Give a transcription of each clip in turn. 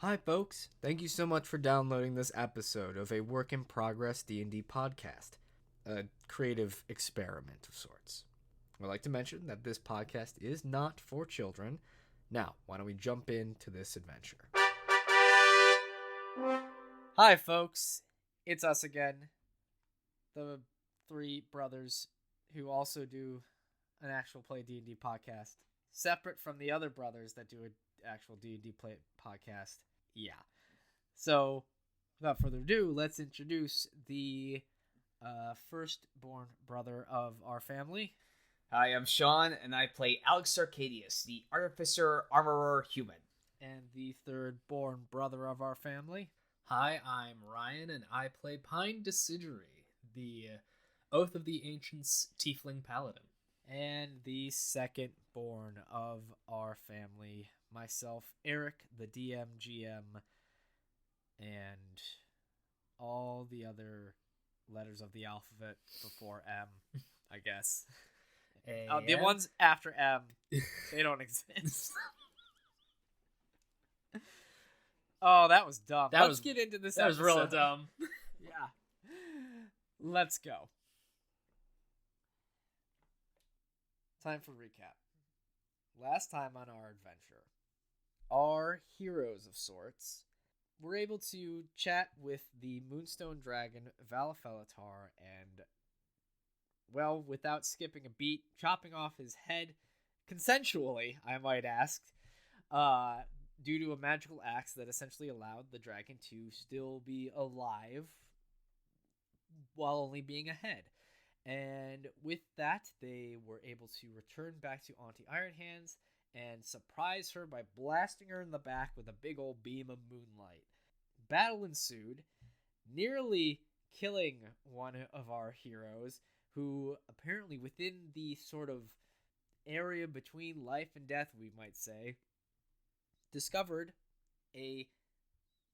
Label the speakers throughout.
Speaker 1: Hi folks, thank you so much for downloading this episode of a work in progress D&D podcast, a creative experiment of sorts. I'd like to mention that this podcast is not for children. Now, why don't we jump into this adventure? Hi folks, it's us again, the three brothers who also do an actual play D&D podcast, separate from the other brothers that do an actual D&D play podcast. Yeah. So, without further ado, let's introduce the firstborn brother of our family.
Speaker 2: Hi, I'm Sean, and I play Alex Arcadis, the Artificer Armorer Human.
Speaker 1: And the third-born brother of our family.
Speaker 3: Hi, I'm Ryan, and I play Pine Deciduery, the Oath of the Ancients Tiefling Paladin.
Speaker 1: And the second-born of our family, myself, Eric, the DM, GM, and all the other letters of the alphabet before M, I guess. The ones after M, they don't exist. Oh, that was dumb. Let's get into this episode.
Speaker 3: That was really dumb.
Speaker 1: Yeah. Let's go. Time for recap. Last time on our adventure, our heroes of sorts were able to chat with the Moonstone Dragon, Valafelatar, and, well, without skipping a beat, chopping off his head, consensually, I might ask, due to a magical axe that essentially allowed the dragon to still be alive while only being a head. And with that, they were able to return back to Aunty Iron Hands and surprise her by blasting her in the back with a big old beam of moonlight. Battle ensued, nearly killing one of our heroes, who apparently within the sort of area between life and death, we might say, discovered a,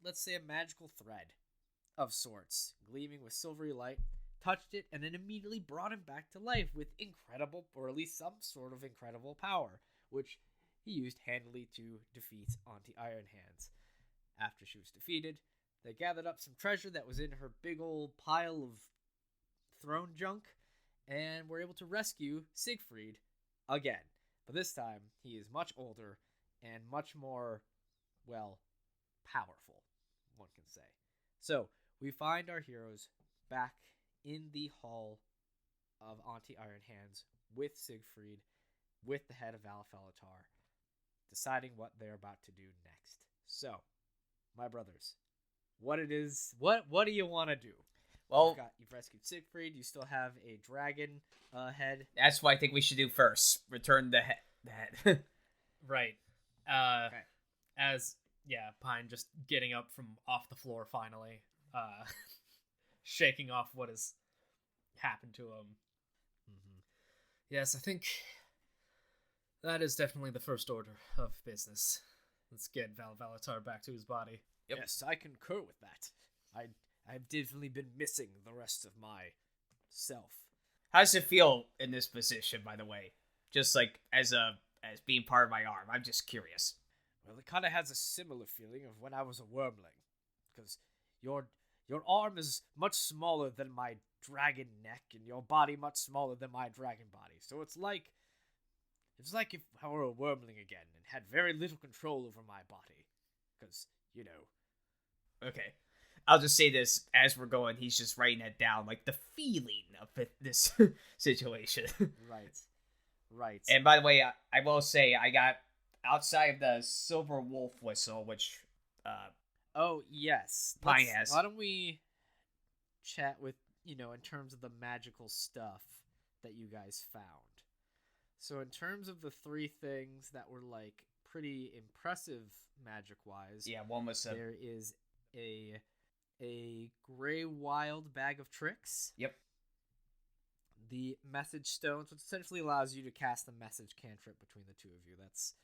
Speaker 1: let's say, a magical thread of sorts, gleaming with silvery light, touched it, and then immediately brought him back to life with incredible, or at least some sort of incredible power, which he used handily to defeat Aunty Iron Hands. After she was defeated, they gathered up some treasure that was in her big old pile of throne junk, and were able to rescue Siegfried again. But this time, he is much older and much more, well, powerful, one can say. So, we find our heroes back in the hall of Aunty Iron Hands with Siegfried, with the head of Valafelatar, deciding what they're about to do next. So, my brothers, what do you want to do?
Speaker 2: Well,
Speaker 1: you've rescued Siegfried. You still have a dragon head.
Speaker 2: that's what I think we should do first. Return the head.
Speaker 3: Right.
Speaker 1: Okay.
Speaker 3: Pine just getting up from off the floor finally, shaking off what has happened to him.
Speaker 1: Mm-hmm.
Speaker 3: Yes, I think that is definitely the first order of business. Let's get Valavatar back to his body.
Speaker 1: Yep. Yes, I concur with that. I've definitely been missing the rest of my self.
Speaker 2: How does it feel in this position, by the way? Just like as being part of my arm. I'm just curious.
Speaker 1: Well, it kind of has a similar feeling of when I was a wormling, because your arm is much smaller than my dragon neck, and your body much smaller than my dragon body. So it's like if I were a wormling again and had very little control over my body, because
Speaker 2: Okay. I'll just say this as we're going. He's just writing it down, like the feeling of this situation.
Speaker 1: Right.
Speaker 2: And by the way, I will say I got outside of the silver wolf whistle, which
Speaker 1: oh yes,
Speaker 2: Pine has.
Speaker 1: Why don't we chat with in terms of the magical stuff that you guys found? So in terms of the three things that were like pretty impressive magic wise,
Speaker 2: yeah, one was
Speaker 1: there is a gray wild bag of tricks.
Speaker 2: Yep.
Speaker 1: The message stones, which essentially allows you to cast a message cantrip between the two of you. That's,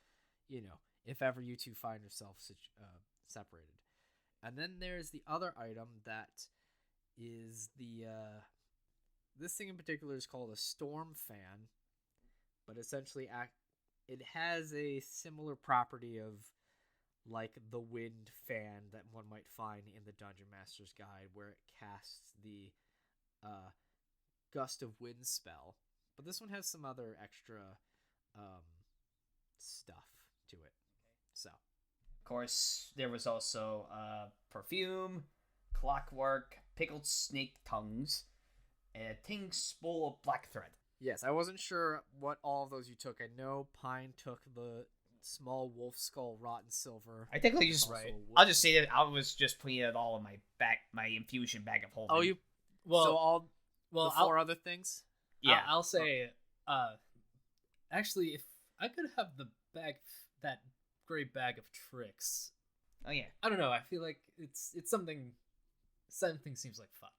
Speaker 1: if ever you two find yourselves separated. And then there's the other item that is this thing in particular is called a storm fan, but essentially it has a similar property of like the wind fan that one might find in the Dungeon Master's Guide, where it casts the gust of wind spell. But this one has some other extra stuff to it. So,
Speaker 2: Of course, there was also perfume, clockwork, pickled snake tongues, and a ting spool of black thread.
Speaker 1: yes, I wasn't sure what all of those you took. I know Pine took the small wolf skull rotten silver.
Speaker 2: I think I'll just say that I was just putting it all in my infusion bag of holding.
Speaker 1: Oh, you
Speaker 3: Well,
Speaker 1: so all the
Speaker 3: I'll-
Speaker 1: 4 other things?
Speaker 2: Yeah.
Speaker 3: I'll say, actually, if I could have that great bag of tricks,
Speaker 2: Oh yeah.
Speaker 3: I don't know. I feel like it's something seems like fun.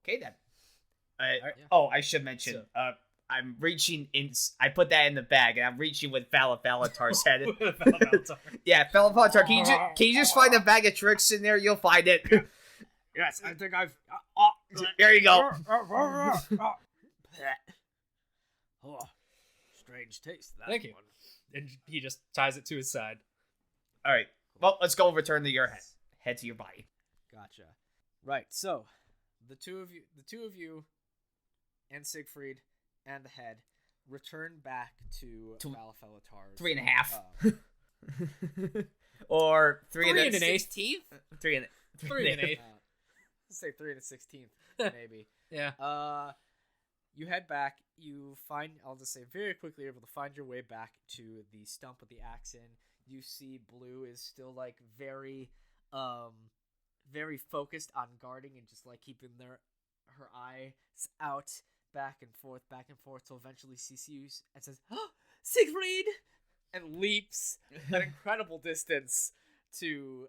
Speaker 2: Okay then.
Speaker 1: Yeah.
Speaker 2: Oh, I should mention. I'm reaching in. I put that in the bag, and I'm reaching with Valatar's head. Yeah, Valatar, can you just find a bag of tricks in there? You'll find it.
Speaker 1: Yes, I think I've.
Speaker 2: There you go.
Speaker 1: Oh, strange taste. That
Speaker 3: Thank you.
Speaker 1: one.
Speaker 3: And he just ties it to his side.
Speaker 2: All right. Well, let's go return to your head. Head to your body.
Speaker 1: Gotcha. Right. So, the two of you, and Siegfried, and the head return back to Valfelatar's
Speaker 2: 3.5. Or 3 and
Speaker 3: 3.125.
Speaker 2: 3 and
Speaker 3: 3.125.
Speaker 1: Let's say 3 and 16th, maybe.
Speaker 3: Yeah.
Speaker 1: You head back. You find. I'll just say very quickly, able to find your way back to the stump with the axe in. You see Blue is still like very focused on guarding and just like keeping her eyes out back and forth, till eventually she sees and says, "Oh, Siegfried!" and leaps an incredible distance to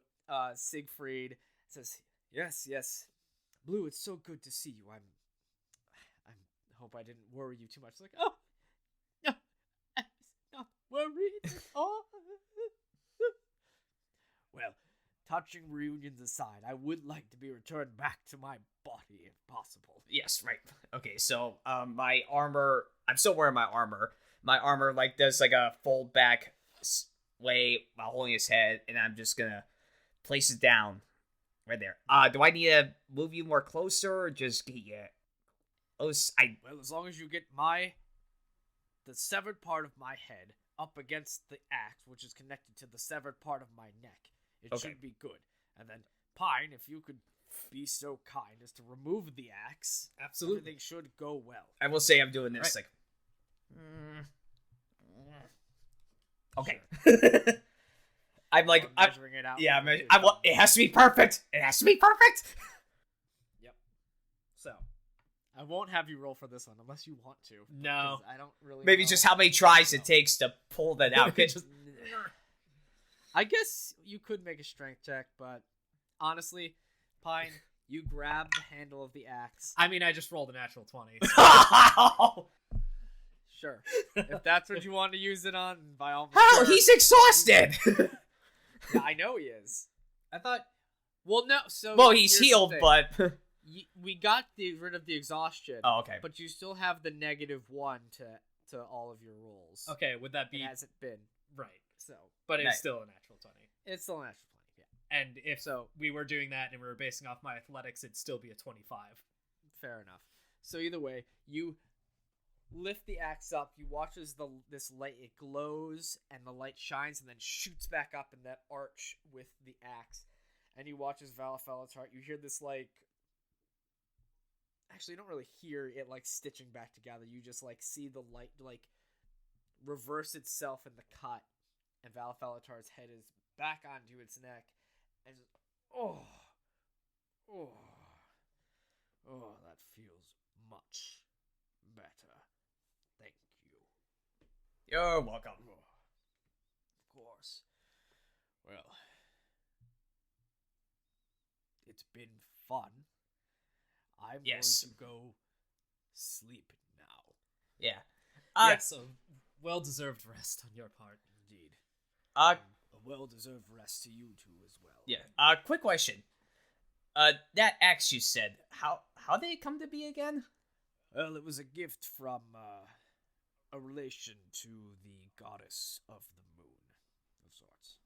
Speaker 1: Siegfried. Says, "Yes, Blue, it's so good to see you. I hope I didn't worry you too much." Like, "Oh, no, I'm not worried at all." Well, touching reunions aside, I would like to be returned back to my body if possible.
Speaker 2: Yes, right. Okay, so my armor. I'm still wearing my armor. My armor like does like a fold back way while holding his head, and I'm just gonna place it down right there. Do I need to move you more closer, or just get you?
Speaker 1: Well, as long as you get the severed part of my head up against the axe, which is connected to the severed part of my neck, it should be good. And then, Pine, if you could be so kind as to remove the axe,
Speaker 3: Absolutely.
Speaker 1: everything should go well.
Speaker 2: I will say I'm doing this like. Okay. I'm like I'm
Speaker 1: measuring it out.
Speaker 2: yeah. It has to be perfect. It has to be perfect.
Speaker 1: Yep. So, I won't have you roll for this one unless you want to.
Speaker 3: No.
Speaker 1: 'cause I don't really.
Speaker 2: Maybe
Speaker 1: know.
Speaker 2: just how many tries it takes to pull that out.
Speaker 1: I guess you could make a strength check, but honestly, Pine, you grab the handle of the axe.
Speaker 3: I mean, I just rolled a natural 20.
Speaker 1: Sure. If that's what you want to use it on, by all means.
Speaker 2: Hell,
Speaker 1: sure.
Speaker 2: he's exhausted.
Speaker 1: Yeah, I know he is. I thought. Well, no. So.
Speaker 2: Well, he's
Speaker 1: here's the
Speaker 2: healed,
Speaker 1: thing.
Speaker 2: but
Speaker 1: We got rid of the exhaustion.
Speaker 2: oh, okay.
Speaker 1: But you still have the -1 to all of your rolls.
Speaker 3: Okay, would that
Speaker 1: It
Speaker 3: be
Speaker 1: hasn't been.
Speaker 3: right?
Speaker 1: So.
Speaker 3: But it's
Speaker 2: Nice.
Speaker 3: still a natural 20.
Speaker 1: It's still a natural 20. Yeah.
Speaker 3: And if
Speaker 1: So.
Speaker 3: we were doing that and we were basing off my athletics, it'd still be a 25.
Speaker 1: Fair enough. So either way, you lift the axe up. You watch as this light, it glows and the light shines and then shoots back up in that arch with the axe. And you watch as Valfelatar. You hear this like. Actually, you don't really hear it like stitching back together. You just like see the light like reverse itself in the cut, and Valfelatar's head is back onto its neck, and just, oh, that feels much better. Thank you.
Speaker 2: You're welcome.
Speaker 1: Of course. Well, it's been fun. I'm
Speaker 2: Yes.
Speaker 1: going to go sleep now.
Speaker 2: Yeah.
Speaker 3: Yes, a well-deserved rest on your part.
Speaker 1: Indeed.
Speaker 2: Uh,
Speaker 1: A well-deserved rest to you two as well.
Speaker 2: yeah. Quick question. That axe you said, how did it come to be again?
Speaker 1: Well, it was a gift from a relation to the goddess of the moon, of sorts.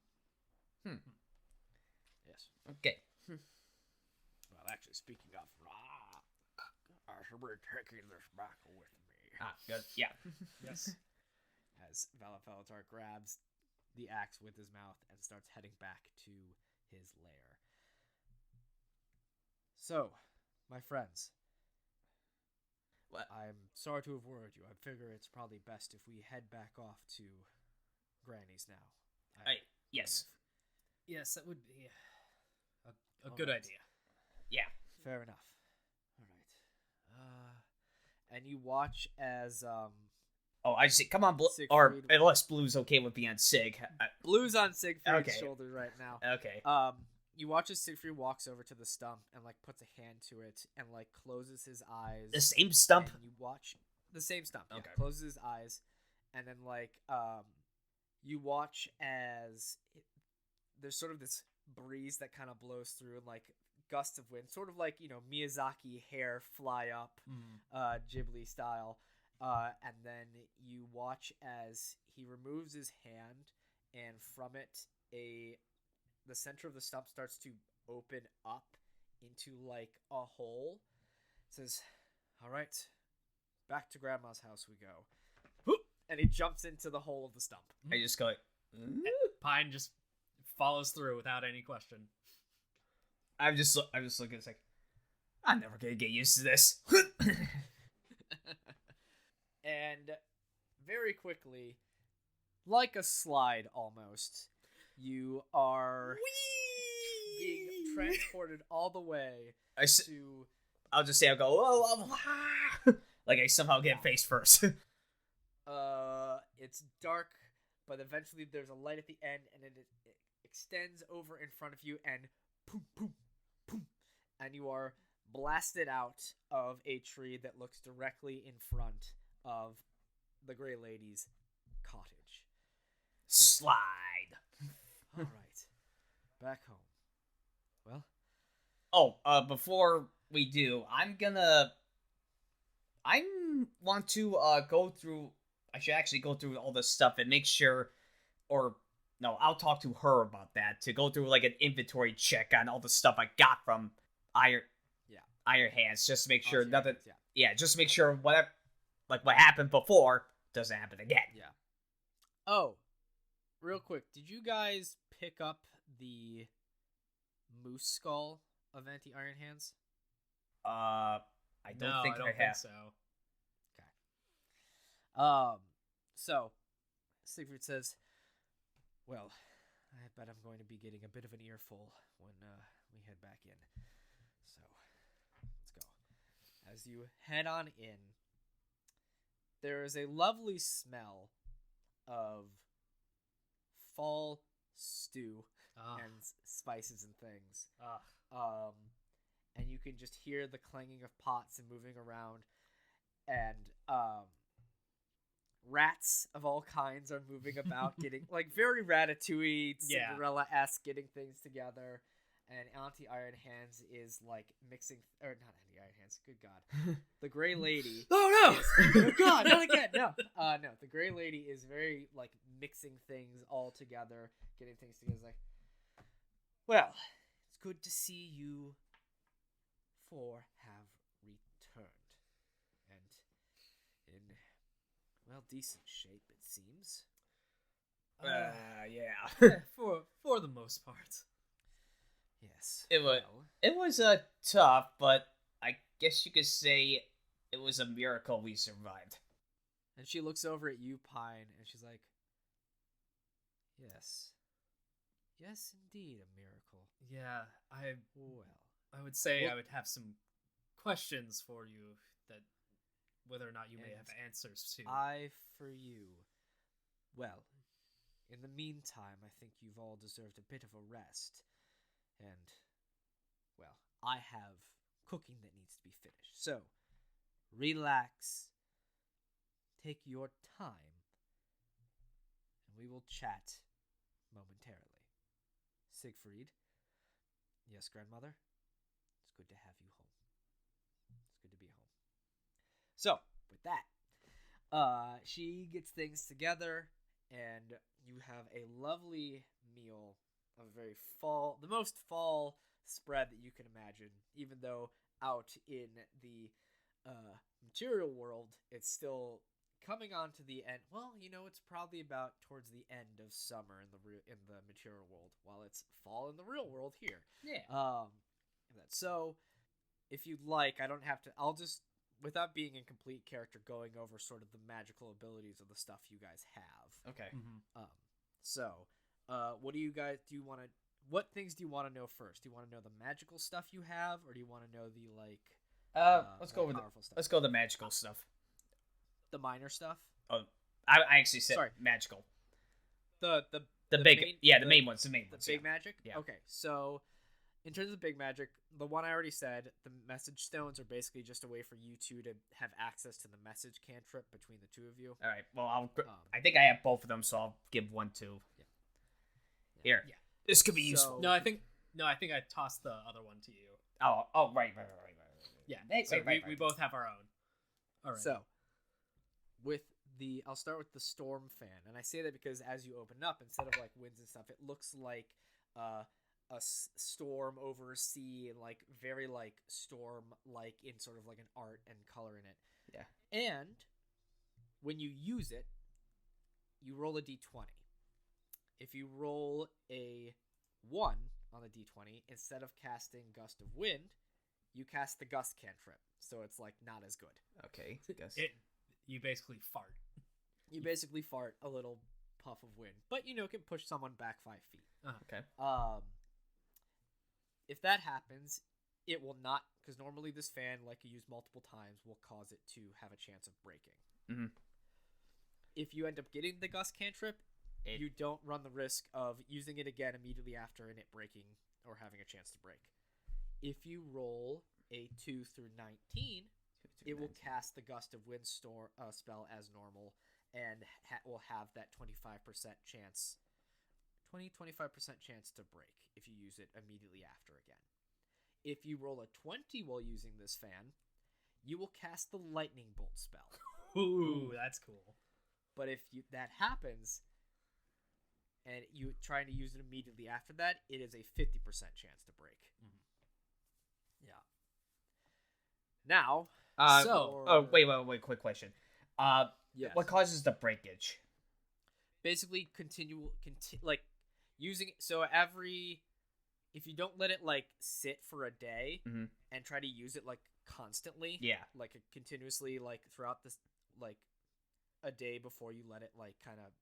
Speaker 1: Yes.
Speaker 2: Okay.
Speaker 1: Well, actually, speaking of, I should be taking this back with me.
Speaker 2: Ah, good. Yeah.
Speaker 3: Yes.
Speaker 1: As Valafalatar grabs the axe with his mouth and starts heading back to his lair. So, my friends,
Speaker 2: What?
Speaker 1: I'm sorry to have worried you. I figure it's probably best if we head back off to Granny's now.
Speaker 2: Yes.
Speaker 3: Yes, that would be a
Speaker 1: All
Speaker 3: good
Speaker 1: right.
Speaker 3: idea.
Speaker 2: Yeah.
Speaker 1: Fair enough. All right. And you watch as
Speaker 2: Oh, I see. Come on, Blue.
Speaker 1: Siegfried.
Speaker 2: Or unless Blue's okay with being on Sig.
Speaker 1: Blue's on Siegfried's
Speaker 2: Okay.
Speaker 1: shoulder right now.
Speaker 2: Okay.
Speaker 1: You watch as Siegfried walks over to the stump and like puts a hand to it and like closes his eyes.
Speaker 2: The same stump?
Speaker 1: And you watch the same stump. Yeah,
Speaker 2: Okay.
Speaker 1: closes his eyes, and then like you watch as there's sort of this breeze that kind of blows through and like gusts of wind, sort of like Miyazaki hair fly up, Ghibli style. And then you watch as he removes his hand, and from it, the center of the stump starts to open up into like a hole. It says, "All right, back to Grandma's house we go." Whoop! And he jumps into the hole of the stump.
Speaker 2: I just go like,
Speaker 3: Pine just follows through without any question.
Speaker 2: I'm just looking. It's like, I'm never gonna get used to this.
Speaker 1: And very quickly, like a slide almost, you are being transported all the way to...
Speaker 2: I'll just say I'll go, oh, like I somehow get face first.
Speaker 1: It's dark, but eventually there's a light at the end, and it extends over in front of you, and poom, poom, poom, and you are blasted out of a tree that looks directly in front of the Græy Lady's cottage.
Speaker 2: Slide.
Speaker 1: All right, back home. Well,
Speaker 2: before we do, I want to go through. I should actually go through all this stuff and make sure, or no, I'll talk to her about that to go through like an inventory check on all the stuff I got from Iron Hands, just to make sure
Speaker 1: Aunty
Speaker 2: nothing.
Speaker 1: Iron Hands,
Speaker 2: Yeah, just to make sure whatever, like what happened before, doesn't happen again.
Speaker 1: Yeah. Oh, real quick, did you guys pick up the moose skull of Aunty Iron Hands?
Speaker 2: I don't think I have.
Speaker 3: so.
Speaker 1: So Siegfried says, "Well, I bet I'm going to be getting a bit of an earful when we head back in. So let's go." As you head on in, there is a lovely smell of fall stew and spices and things. And you can just hear the clanging of pots and moving around, and rats of all kinds are moving about, getting like very Ratatouille, Cinderella-esque, getting things together. And Aunty Iron Hands is like mixing, or not Aunty Iron Hands, good God, the Græy Lady.
Speaker 3: Oh no!
Speaker 1: Oh God, not again! No, no, the Græy Lady is very like mixing things all together, getting things together. Like, well, it's good to see you four have returned, and in decent shape it seems.
Speaker 2: Yeah.
Speaker 3: For the most part.
Speaker 1: Yes.
Speaker 2: It was tough, but I guess you could say it was a miracle we survived.
Speaker 1: And she looks over at you, Pine, and she's like, "Yes, yes, indeed, a miracle."
Speaker 3: Yeah,
Speaker 1: Well,
Speaker 3: I would say
Speaker 1: Well-
Speaker 3: I would have some questions for you that whether or not you may
Speaker 1: And
Speaker 3: have answers to.
Speaker 1: I for you. Well, in the meantime, I think you've all deserved a bit of a rest. And, well, I have cooking that needs to be finished. So, relax, take your time, and we will chat momentarily. Siegfried. Yes, grandmother? It's good to have you home. It's good to be home. So, with that, she gets things together, and you have a lovely meal a very fall, the most fall spread that you can imagine. Even though out in the material world, it's still coming on to the end. Well, it's probably about towards the end of summer in the material world, while it's fall in the real world here.
Speaker 2: Yeah.
Speaker 1: So, if you'd like, I don't have to. I'll just, without being in complete character, going over sort of the magical abilities of the stuff you guys have.
Speaker 2: Okay.
Speaker 1: What do you guys do? What things do you want to know first? Do you want to know the magical stuff you have, or do you want to know the
Speaker 2: let's go over
Speaker 1: stuff?
Speaker 2: Let's go the magical stuff.
Speaker 1: The minor stuff.
Speaker 2: Oh, I actually said magical.
Speaker 1: The
Speaker 2: big
Speaker 1: main,
Speaker 2: the main ones. The main ones.
Speaker 1: The big magic.
Speaker 2: Yeah.
Speaker 1: Okay, so in terms of big magic, the one I already said, the message stones are basically just a way for you two to have access to the message cantrip between the two of you.
Speaker 2: All right. Well, I think I have both of them, so I'll give one to. Yeah. Here. Yeah. This could be useful.
Speaker 3: No, I think I tossed the other one to you.
Speaker 2: Oh, right.
Speaker 3: Yeah.
Speaker 2: Right.
Speaker 3: We both have our own. All right.
Speaker 1: So, I'll start with the storm fan, and I say that because as you open up, instead of like winds and stuff, it looks like a storm over a sea, and like very like storm like in sort of like an art and color in it.
Speaker 2: Yeah.
Speaker 1: And when you use it, you roll a d20. If you roll a 1 on the d20, instead of casting Gust of Wind, you cast the Gust cantrip. So it's like not as good.
Speaker 2: Okay.
Speaker 3: You basically fart.
Speaker 1: You basically fart a little puff of wind, but can push someone back 5 feet.
Speaker 2: Okay.
Speaker 1: If that happens, it will not, because normally this fan, like you use multiple times, will cause it to have a chance of breaking.
Speaker 2: Mm-hmm.
Speaker 1: If you end up getting the Gust cantrip, you don't run the risk of using it again immediately after and it breaking or having a chance to break. If you roll a 2 through 19, it will cast the Gust of Wind spell as normal and will have that 25% chance. 25% chance to break if you use it immediately after again. If you roll a 20 while using this fan, you will cast the lightning bolt spell.
Speaker 3: Ooh, that's cool.
Speaker 1: But if that happens and you trying to use it immediately after that, it is a 50% chance to break. Mm-hmm. Yeah. Now,
Speaker 2: wait, quick question.
Speaker 1: Yes.
Speaker 2: What causes the breakage?
Speaker 1: Basically, like using it. So if you don't let it like sit for a day and try to use it like constantly, like continuously, like throughout this, like a day before you let it like kind of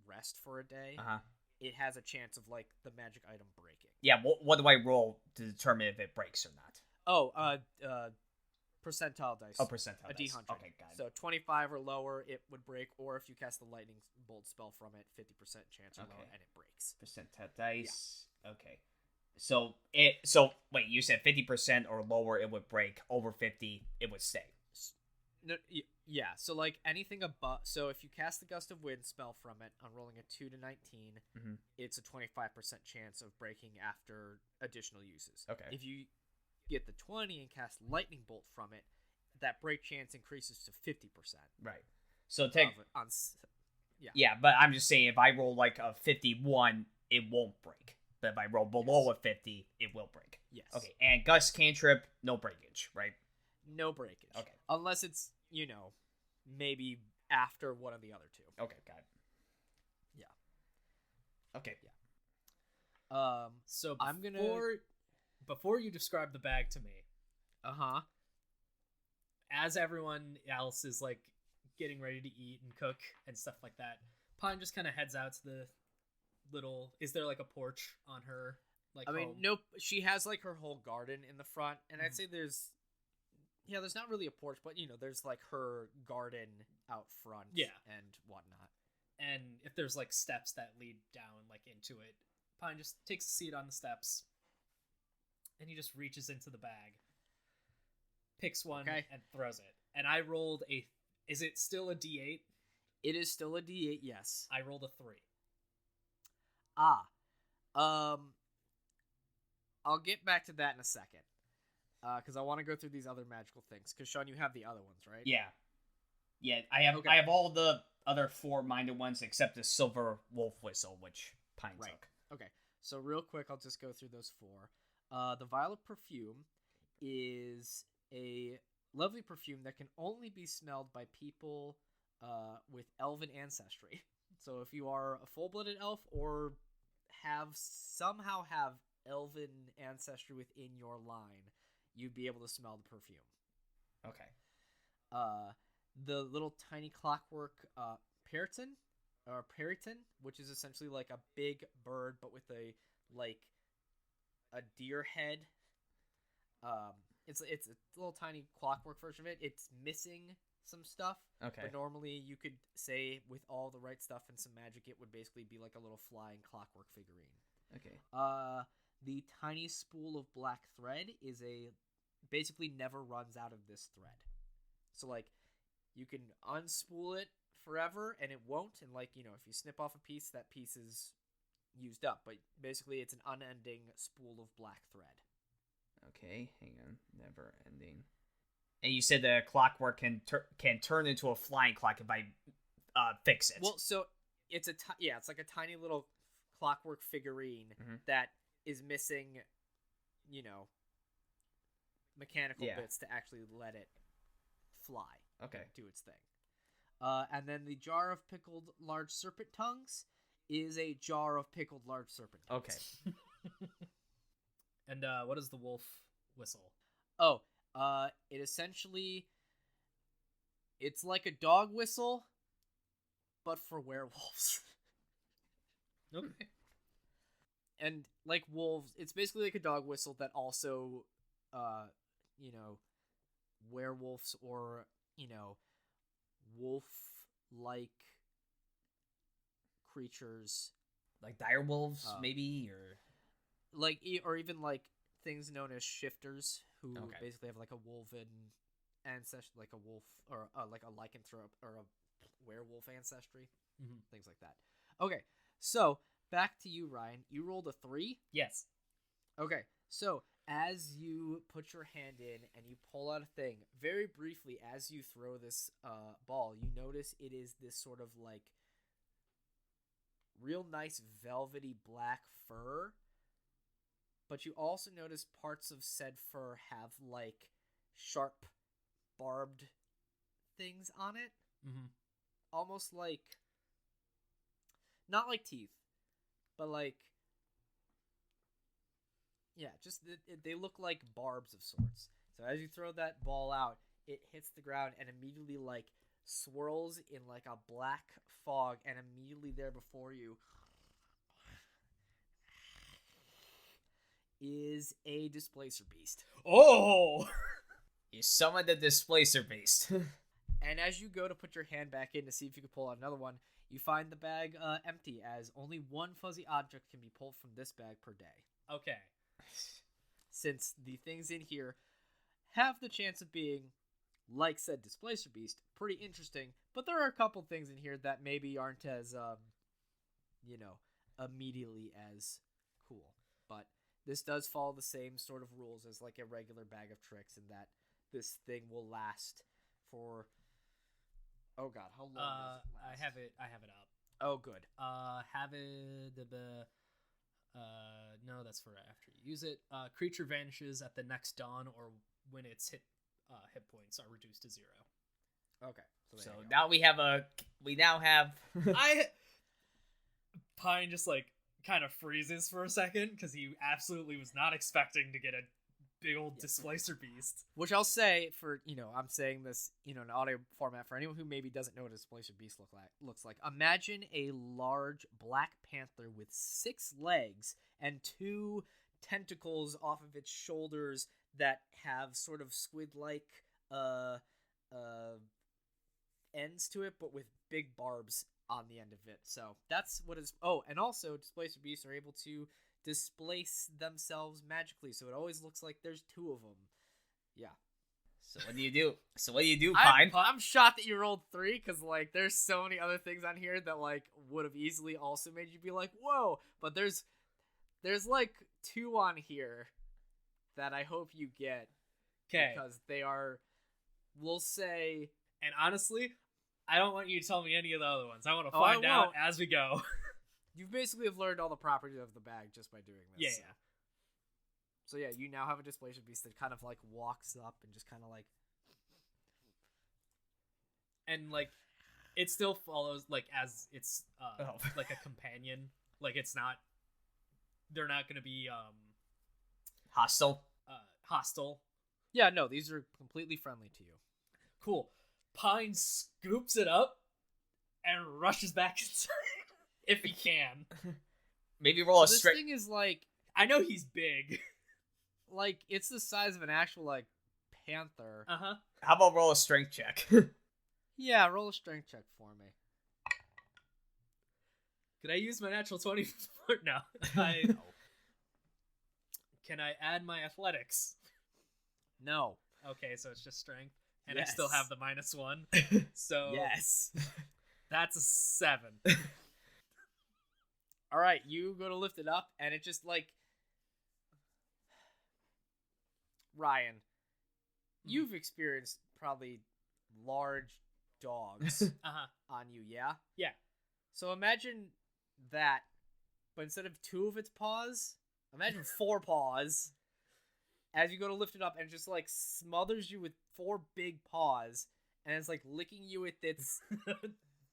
Speaker 1: rest for a day, it has a chance of like the magic item breaking.
Speaker 2: Yeah. What do I roll to determine if it breaks or not?
Speaker 1: Percentile dice.
Speaker 2: Oh, percentile
Speaker 1: a
Speaker 2: dice.
Speaker 1: D100.
Speaker 2: Okay, got it.
Speaker 1: So 25 or lower, it would break, or if you cast the lightning bolt spell from it, 50% chance or lower, and it breaks.
Speaker 2: Percentile dice. Yeah. Okay. So wait, you said 50% or lower, it would break. Over 50, it would stay.
Speaker 1: No, yeah. So like anything above. So if you cast the Gust of Wind spell from it on rolling a 2 to 19, it's a 25% chance of breaking after additional uses.
Speaker 2: Okay.
Speaker 1: If you get the 20 and cast lightning bolt from it, that break chance increases to 50%.
Speaker 2: Right. So
Speaker 1: yeah,
Speaker 2: but I'm just saying if I roll like a 51, it won't break. But if I roll below a 50, it will break.
Speaker 1: Yes.
Speaker 2: Okay. And Gust cantrip, no breakage, right?
Speaker 1: No breakage.
Speaker 2: Okay.
Speaker 1: Unless it's, maybe after one of the other two.
Speaker 2: Okay, got it.
Speaker 1: Yeah.
Speaker 2: Okay.
Speaker 1: Yeah.
Speaker 3: So
Speaker 1: I'm gonna
Speaker 3: before you describe the bag to me, as everyone else is like getting ready to eat and cook and stuff like that, Pine just kind of heads out to the little. Is there like a porch on her? Like, home?
Speaker 1: Nope. She has like her whole garden in the front, and I'd say there's not really a porch, but there's like her garden out front, and whatnot.
Speaker 3: And if there's like steps that lead down like into it, Pine just takes a seat on the steps. And he just reaches into the bag, picks one, and throws it. And I rolled is it still a D8?
Speaker 1: It is still a D8, yes.
Speaker 3: I rolled a 3.
Speaker 1: I'll get back to that in a second. Because I want to go through these other magical things. Because, Sean, you have the other ones, right?
Speaker 2: Yeah. Yeah, I have all the other 4 minded ones except the silver wolf whistle, which Pine took.
Speaker 1: Okay. So real quick, I'll just go through those 4. The Violet Perfume is a lovely perfume that can only be smelled by people with elven ancestry. So if you are a full-blooded elf or somehow have elven ancestry within your line, you'd be able to smell the perfume.
Speaker 2: Okay.
Speaker 1: The little tiny clockwork periton, which is essentially like a big bird but with a deer head. It's a little tiny clockwork version of it. It's missing some stuff.
Speaker 2: Okay.
Speaker 1: But normally you could say with all the right stuff and some magic, it would basically be like a little flying clockwork figurine.
Speaker 2: Okay.
Speaker 1: The tiny spool of black thread basically never runs out of this thread. So like you can unspool it forever and it won't. And like, if you snip off a piece, that piece is used up. But basically it's an unending spool of black thread.
Speaker 2: Okay, hang on. Never ending. And you said the clockwork can turn into a flying clock if I fix it.
Speaker 1: Well, so it's it's like a tiny little clockwork figurine that is missing, mechanical bits to actually let it fly.
Speaker 2: Okay.
Speaker 1: Do its thing. And then the jar of pickled large serpent tongues is a jar of pickled large serpent tongues.
Speaker 2: Okay.
Speaker 3: And what is the wolf whistle?
Speaker 1: Oh, it essentially, it's like a dog whistle, but for werewolves.
Speaker 3: Okay.
Speaker 1: And like wolves, it's basically like a dog whistle that also, werewolves or, wolf-like creatures.
Speaker 2: Like dire wolves, maybe,
Speaker 1: or even like things known as shifters, who basically have like a wolven ancestry, like a wolf or like a lycanthrope or a werewolf ancestry, things like that. Okay, so back to you, Ryan. You rolled a 3.
Speaker 3: Yes.
Speaker 1: Okay, so as you put your hand in and you pull out a thing, very briefly as you throw this ball, you notice it is this sort of like real nice velvety black fur. But you also notice parts of said fur have like sharp, barbed things on it.
Speaker 3: Mm-hmm.
Speaker 1: Almost like, not like teeth, but like, just they look like barbs of sorts. So as you throw that ball out, it hits the ground and immediately like swirls in like a black fog, and immediately there before you is a displacer beast.
Speaker 3: Oh!
Speaker 2: You summoned the displacer beast.
Speaker 1: And as you go to put your hand back in to see if you can pull out another one, you find the bag empty, as only one fuzzy object can be pulled from this bag per day.
Speaker 3: Okay.
Speaker 1: Since the things in here have the chance of being, like said displacer beast, pretty interesting, but there are a couple things in here that maybe aren't as, immediately as cool. But this does follow the same sort of rules as like a regular bag of tricks, in that this thing will last for, oh god, how long does it last?
Speaker 3: I have it up.
Speaker 1: Oh, good.
Speaker 3: No, that's for after you use it. Creature vanishes at the next dawn, or when its hit points are reduced to 0.
Speaker 1: Okay.
Speaker 2: So now we now have
Speaker 3: Pine just like kind of freezes for a second because he absolutely was not expecting to get a big old displacer beast.
Speaker 1: Which I'll say for, I'm saying this, in audio format for anyone who maybe doesn't know what a displacer beast looks like. Imagine a large black panther with 6 legs and 2 tentacles off of its shoulders that have sort of squid-like ends to it, but with big barbs on the end of it. So that's what is. Oh, and also displacer beasts are able to displace themselves magically, so it always looks like there's 2 of them. Yeah.
Speaker 2: So what do you do, Pine?
Speaker 1: I'm shocked that you rolled 3, because like there's so many other things on here that like would have easily also made you be like, whoa. But there's like 2 on here that I hope you get.
Speaker 3: Okay.
Speaker 1: Because they are, we'll say.
Speaker 3: And honestly, I don't want you to tell me any of the other ones. I want to find out as we go.
Speaker 1: You've basically have learned all the properties of the bag just by doing this.
Speaker 3: Yeah.
Speaker 1: So yeah, you now have a displacement beast that kind of like walks up and just kind of like.
Speaker 3: And like, it still follows like as it's like a companion. Like it's not. They're not going to be
Speaker 2: Hostile.
Speaker 3: Hostile.
Speaker 1: Yeah, no, these are completely friendly to you.
Speaker 3: Cool. Pine scoops it up and rushes back inside if he can.
Speaker 2: Maybe roll a
Speaker 1: This
Speaker 2: straight.
Speaker 1: thing is like
Speaker 3: I know he's big.
Speaker 1: it's the size of an actual like panther.
Speaker 3: Uh-huh.
Speaker 2: How about roll a strength check?
Speaker 1: Yeah, roll a strength check for me.
Speaker 3: Could I use my natural 20? No. Can I add my athletics?
Speaker 1: No.
Speaker 3: Okay, so it's just strength. And
Speaker 1: Yes.
Speaker 3: I still have the -1. So
Speaker 1: Yes.
Speaker 3: that's a 7.
Speaker 1: All right, you go to lift it up, and it just like Ryan. You've experienced probably large dogs
Speaker 3: Uh-huh.
Speaker 1: on you, yeah?
Speaker 3: Yeah.
Speaker 1: So imagine that, but instead of 2 of its paws, imagine 4 paws. As you go to lift it up, and it just like smothers you with 4 big paws, and it's like licking you with its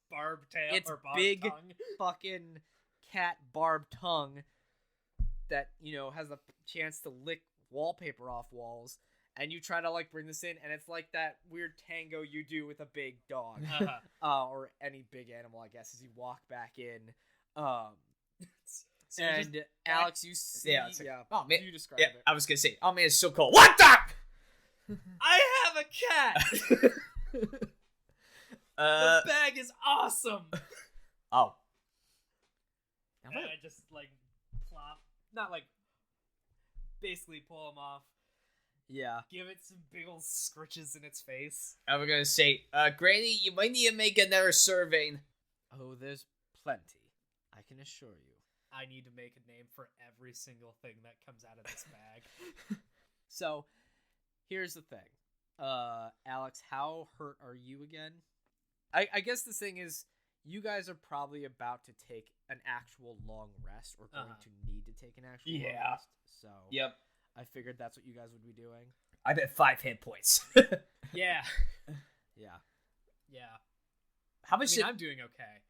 Speaker 3: Barbed tail
Speaker 1: It's
Speaker 3: or barbed
Speaker 1: big.
Speaker 3: tongue.
Speaker 1: fucking cat barbed tongue that, has a chance to lick wallpaper off walls. And you try to like bring this in, and it's like that weird tango you do with a big dog,
Speaker 3: Uh-huh.
Speaker 1: or any big animal, I guess, as you walk back in.
Speaker 3: So you just-
Speaker 1: And Alex, you see,
Speaker 2: Yeah, it's like, oh, man.
Speaker 1: you describe
Speaker 2: Yeah,
Speaker 1: it.
Speaker 2: I was gonna say, oh man, it's so cold. What the?
Speaker 3: I have a cat. The bag is awesome.
Speaker 2: Oh.
Speaker 3: And I just like plop, not like basically pull him off.
Speaker 1: Yeah.
Speaker 3: Give it some big old scritches in its face.
Speaker 2: I was gonna say, Granny, you might need to make another survey.
Speaker 1: Oh, there's plenty, I can assure you.
Speaker 3: I need to make a name for every single thing that comes out of this bag.
Speaker 1: So, here's the thing. Alex, how hurt are you again? I guess the thing is, you guys are probably about to take an actual long rest, or going to need to take an actual long
Speaker 2: Yeah.
Speaker 1: rest. So,
Speaker 2: Yep.
Speaker 1: I figured that's what you guys would be doing.
Speaker 2: I bet 5 hit points.
Speaker 3: Yeah.
Speaker 1: Yeah.
Speaker 3: Yeah.
Speaker 2: How
Speaker 3: I
Speaker 2: much?
Speaker 3: mean, I'm doing okay.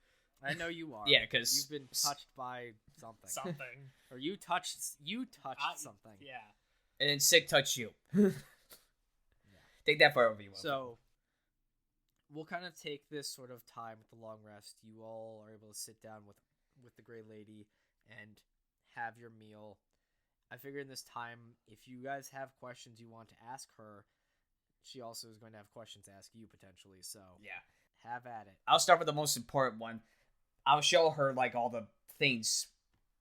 Speaker 1: I know you are.
Speaker 2: Yeah, 'cause-
Speaker 1: you've been touched by something.
Speaker 3: Something.
Speaker 1: Or you touched something.
Speaker 3: Yeah.
Speaker 2: And then Sig touch you. Take that for whatever you want.
Speaker 1: So, we'll kind of take this sort of time with the long rest. You all are able to sit down with the Græy Lady and have your meal. I figure in this time, if you guys have questions you want to ask her, she also is going to have questions to ask you potentially. So,
Speaker 2: yeah.
Speaker 1: have at it.
Speaker 2: I'll start with the most important one. I'll show her like all the things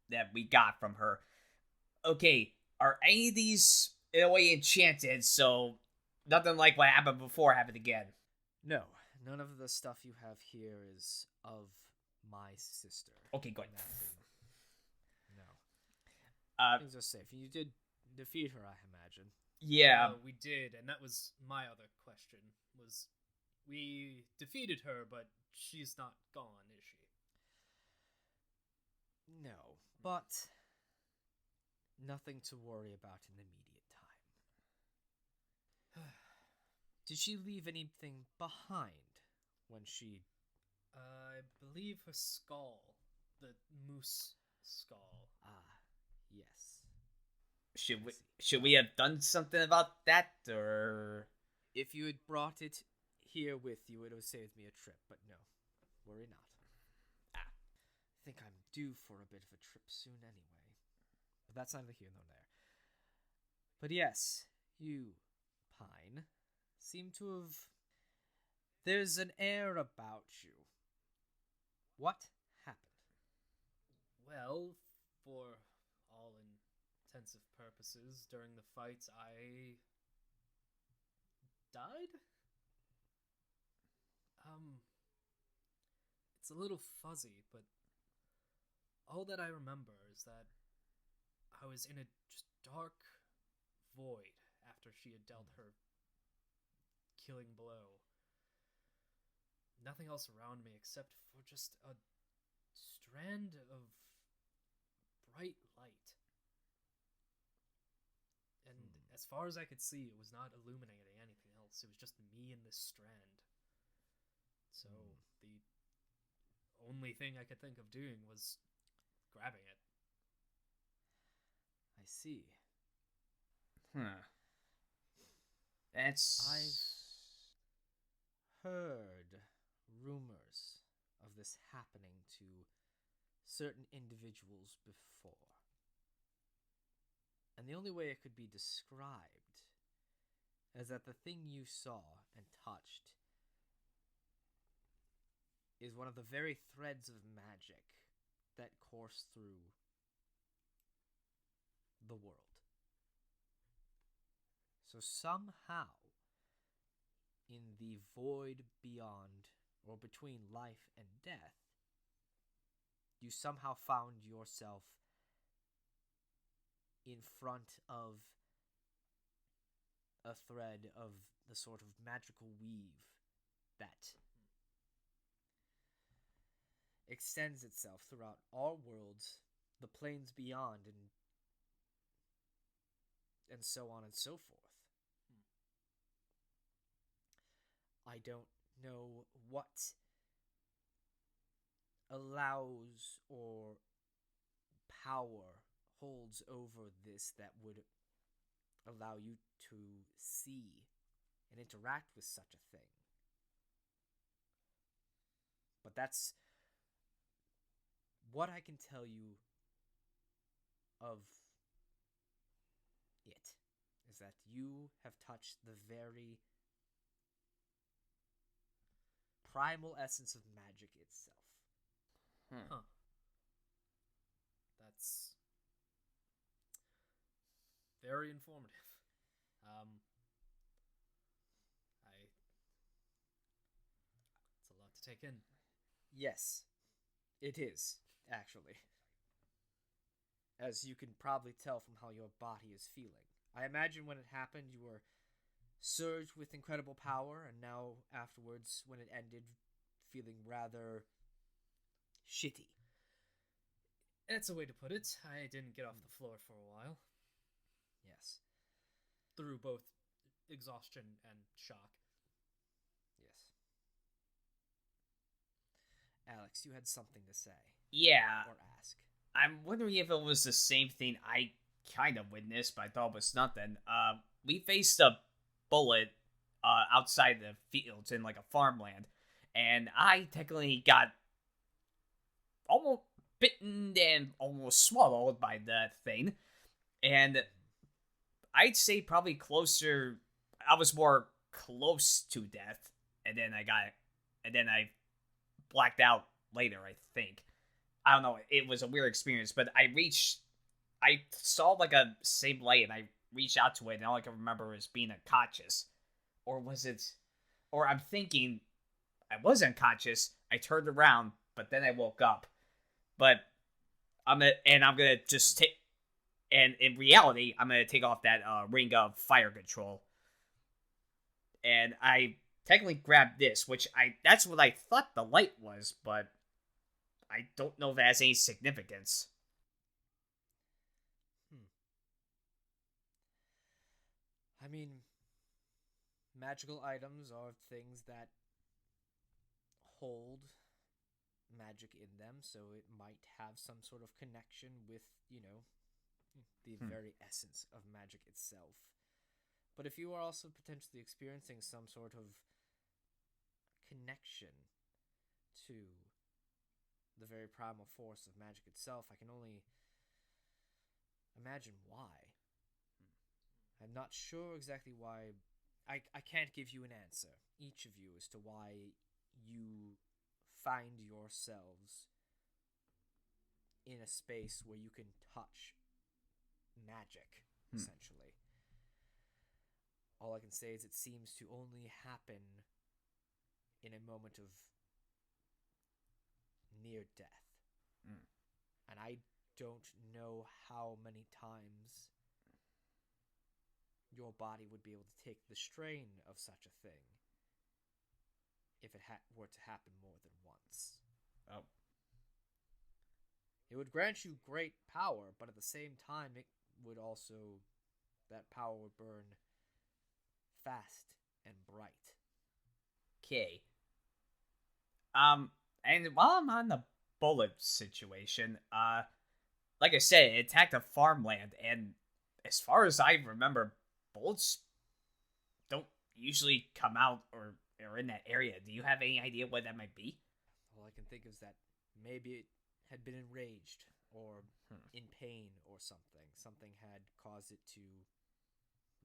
Speaker 2: that we got from her. Okay, are any of these in a way enchanted? So nothing like what happened before happened again.
Speaker 1: No, none of the stuff you have here is of my sister.
Speaker 2: Okay, good.
Speaker 1: No. Things are safe. You did defeat her, I imagine.
Speaker 2: Yeah.
Speaker 3: We did, and that was my other question. Was we defeated her, but she's not gone, is she?
Speaker 1: No, but nothing to worry about in the immediate time. Did she leave anything behind when she...
Speaker 3: I believe her skull, the moose skull.
Speaker 1: Ah, yes.
Speaker 2: Should we have done something about that, or...
Speaker 1: If you had brought it here with you, it would have saved me a trip, but no, worry not. I think I'm due for a bit of a trip soon anyway. But that's neither here nor there. But yes, you, Pine, seem to have... There's an air about you. What happened?
Speaker 3: Well, for all intensive purposes, during the fight, I died? It's a little fuzzy, but all that I remember is that I was in a just dark void after she had dealt her killing blow. Nothing else around me except for just a strand of bright light. And as far as I could see, it was not illuminating anything else. It was just me and this strand. So the only thing I could think of doing was grabbing it.
Speaker 1: I see.
Speaker 2: That's...
Speaker 1: I've heard rumors of this happening to certain individuals before. And the only way it could be described is that the thing you saw and touched is one of the very threads of magic that course through the world. So somehow, in the void beyond or between life and death, you somehow found yourself in front of a thread of the sort of magical weave that extends itself throughout all worlds, the planes beyond, and so on and so forth. I don't know what allows or power holds over this that would allow you to see and interact with such a thing. But that's what I can tell you of it, is that you have touched the very primal essence of magic itself.
Speaker 3: Huh. That's very informative. It's a lot to take in.
Speaker 1: Yes, it is, actually. As you can probably tell from how your body is feeling. I imagine when it happened, you were surged with incredible power, and now afterwards, when it ended, feeling rather shitty.
Speaker 3: That's a way to put it. I didn't get off the floor for a while.
Speaker 1: Yes.
Speaker 3: Through both exhaustion and shock.
Speaker 1: Yes. Alex, you had something to say.
Speaker 2: Yeah.
Speaker 1: Or ask.
Speaker 2: I'm wondering if it was the same thing I kind of witnessed, but I thought it was nothing. We faced a bullet outside the fields in like a farmland, and I technically got almost bitten and almost swallowed by that thing. And I'd say probably closer. I was more close to death, and then I blacked out later, I think. I don't know. It was a weird experience, but I saw like a same light, and I reached out to it, and all I can remember is being unconscious. Or was it, or I'm thinking I was unconscious, I turned around, but then I woke up. But I'm gonna just take, and in reality, I'm gonna take off that ring of fire control. And I technically grabbed this, that's what I thought the light was, but I don't know if it has any significance.
Speaker 1: I mean, magical items are things that hold magic in them, so it might have some sort of connection with, the very essence of magic itself. But if you are also potentially experiencing some sort of connection to the very primal force of magic itself, I can only imagine why. I'm not sure exactly why. I can't give you an answer, each of you, as to why you find yourselves in a space where you can touch magic, essentially. All I can say is it seems to only happen in a moment of near death. And I don't know how many times your body would be able to take the strain of such a thing if it were to happen more than once.
Speaker 2: Oh.
Speaker 1: It would grant you great power, but at the same time, it would also, that power would burn fast and bright.
Speaker 2: Okay. And while I'm on the bullet situation, like I said, it attacked a farmland, and as far as I remember, bullets don't usually come out or in that area. Do you have any idea what that might be?
Speaker 1: All I can think is that maybe it had been enraged or in pain or something. Something had caused it to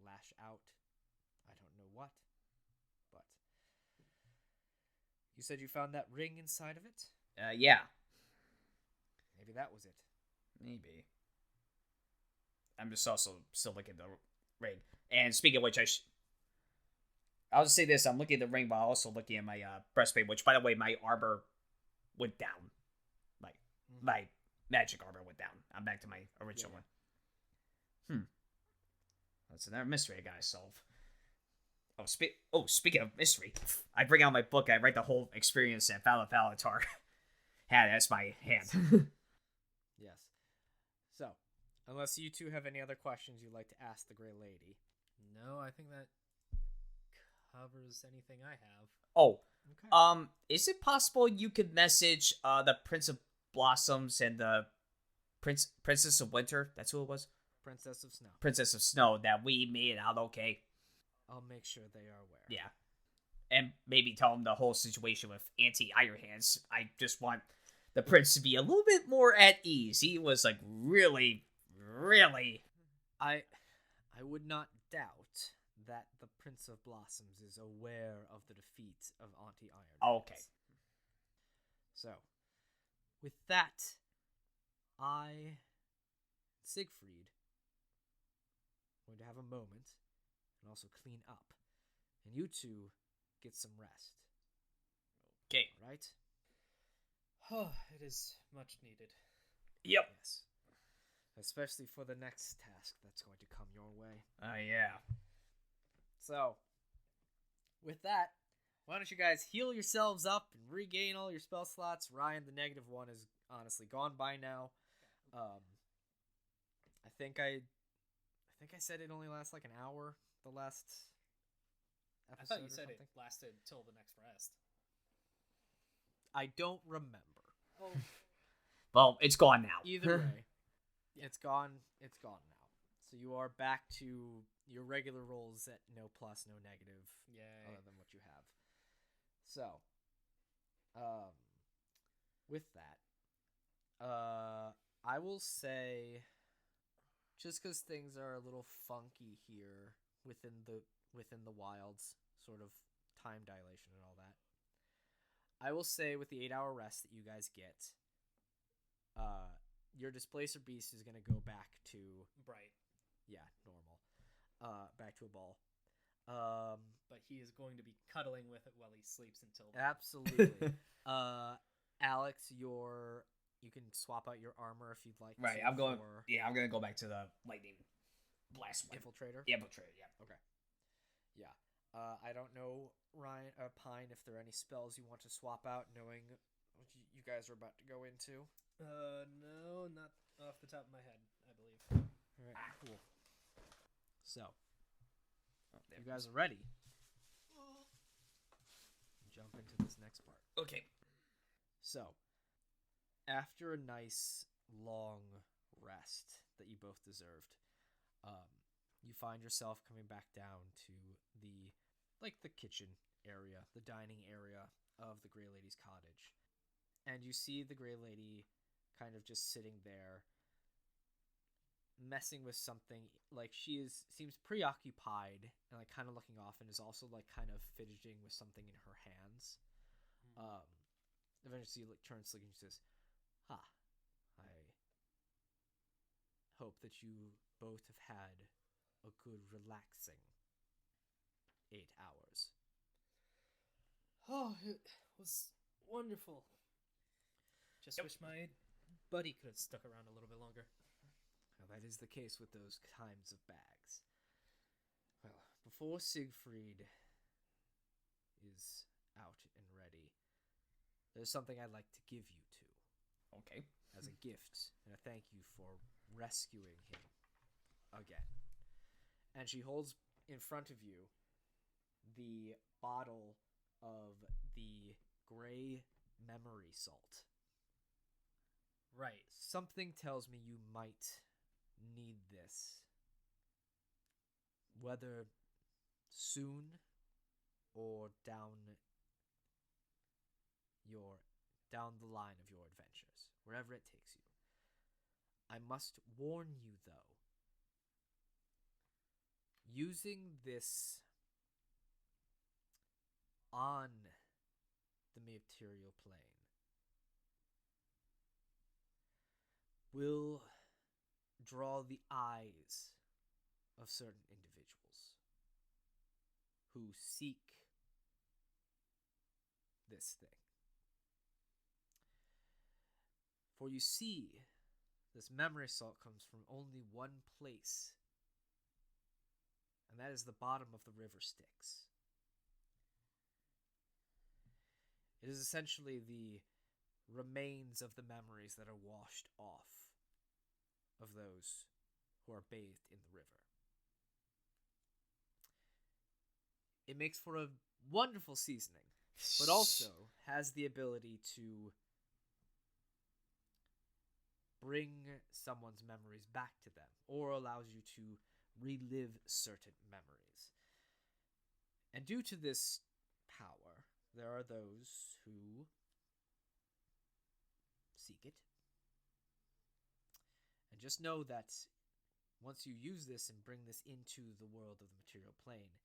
Speaker 1: lash out. I don't know what, but you said you found that ring inside of it?
Speaker 2: Yeah.
Speaker 1: Maybe that was it.
Speaker 2: Maybe. I'm just also still looking at the ring. And speaking of which, I'll just say this. I'm looking at the ring while also looking at my breastplate, which, by the way, my armor went down. Like, my magic armor went down. I'm back to my original one. That's another mystery I gotta solve. Speaking of mystery, I bring out my book. I write the whole experience at Valatar. That's my hand.
Speaker 1: Yes. So, unless you two have any other questions you'd like to ask the Græy Lady.
Speaker 3: No, I think that covers anything I have.
Speaker 2: Oh,
Speaker 1: Okay.
Speaker 2: is it possible you could message the Prince of Blossoms and the Princess of Winter? That's who it was.
Speaker 1: Princess of Snow.
Speaker 2: Princess of Snow. That we made it out okay.
Speaker 1: I'll make sure they are aware.
Speaker 2: Yeah, and maybe tell them the whole situation with Aunty Iron Hands. I just want the prince to be a little bit more at ease. He was like really.
Speaker 1: I would not doubt that the Prince of Blossoms is aware of the defeat of Aunty Iron Hands.
Speaker 2: Okay.
Speaker 1: So, with that, Siegfried, going to have a moment and also clean up, and you two get some rest.
Speaker 2: Okay.
Speaker 1: All right?
Speaker 3: Oh, it is much needed.
Speaker 2: Yep.
Speaker 1: Yes. Especially for the next task that's going to come your way.
Speaker 2: Yeah.
Speaker 1: So, with that, why don't you guys heal yourselves up and regain all your spell slots? Ryan, the negative one, is honestly gone by now. I think I said it only lasts like an hour. The last episode.
Speaker 3: I thought you said
Speaker 1: something.
Speaker 3: it lasted till the next rest.
Speaker 1: I don't remember.
Speaker 3: Oh,
Speaker 2: Well, it's gone now.
Speaker 1: Either way, it's gone. It's gone now. So you are back to your regular rolls at no plus, no negative,
Speaker 3: yay.
Speaker 1: other than what you have. So, with that, I will say, just because things are a little funky here within the wilds, sort of time dilation and all that, I will say with the 8-hour rest that you guys get, your Displacer Beast is going to go back to
Speaker 3: Bright.
Speaker 1: Yeah, normal. Back to a ball.
Speaker 3: But he is going to be cuddling with it while he sleeps until then.
Speaker 1: Absolutely. Alex, you can swap out your armor if you'd like.
Speaker 2: Right,
Speaker 1: to
Speaker 2: I'm going.
Speaker 1: for
Speaker 2: Yeah, I'm gonna go back to the lightning blast one.
Speaker 1: Infiltrator.
Speaker 2: Infiltrator. Yeah.
Speaker 1: Okay. Yeah. I don't know, Ryan, Pine, if there are any spells you want to swap out, knowing what you guys are about to go into.
Speaker 3: No, not off the top of my head, I believe.
Speaker 1: All right. Cool. So, you guys are ready. Jump into this next part.
Speaker 2: Okay.
Speaker 1: So, after a nice long rest that you both deserved, you find yourself coming back down to the kitchen area, the dining area of the Græy Lady's cottage. And you see the Græy Lady kind of just sitting there, messing with something. Like, seems preoccupied and like kind of looking off, and is also like kind of fidgeting with something in her hands. Eventually turns to look and she says, I hope that you both have had a good relaxing 8 hours.
Speaker 3: Oh, it was wonderful. Just wish my buddy could have stuck around a little bit longer.
Speaker 1: Well, that is the case with those kinds of bags. Well, before Siegfried is out and ready, there's something I'd like to give you two.
Speaker 2: Okay.
Speaker 1: as a gift and a thank you for rescuing him again. And she holds in front of you the bottle of the gray memory salt.
Speaker 3: Right.
Speaker 1: Something tells me you might need this. Whether soon or down the line of your adventures, wherever it takes you. I must warn you, though, using this on the material plane will draw the eyes of certain individuals who seek this thing. For you see, this memory salt comes from only one place, and that is the bottom of the river Styx. It is essentially the remains of the memories that are washed off of those who are bathed in the river. It makes for a wonderful seasoning, but also has the ability to bring someone's memories back to them, or allows you to relive certain memories. And due to this power, there are those who seek it. And just know that once you use this and bring this into the world of the material plane,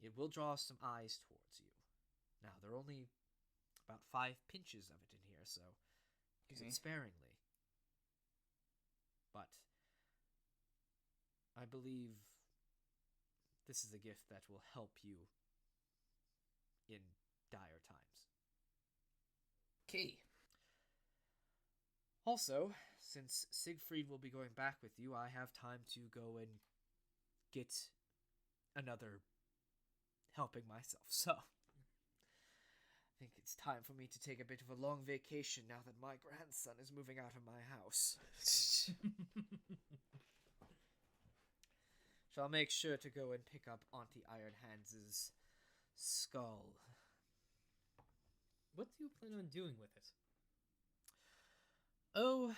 Speaker 1: it will draw some eyes towards you. Now, there are only about 5 pinches of it in here, so use it sparingly. But I believe this is a gift that will help you in dire times.
Speaker 2: Okay.
Speaker 1: Also, since Siegfried will be going back with you, I have time to go and get another helping myself. So, I think it's time for me to take a bit of a long vacation now that my grandson is moving out of my house. So I'll make sure to go and pick up Aunty Iron Hands' skull.
Speaker 3: What do you plan on doing with it?
Speaker 1: Oh,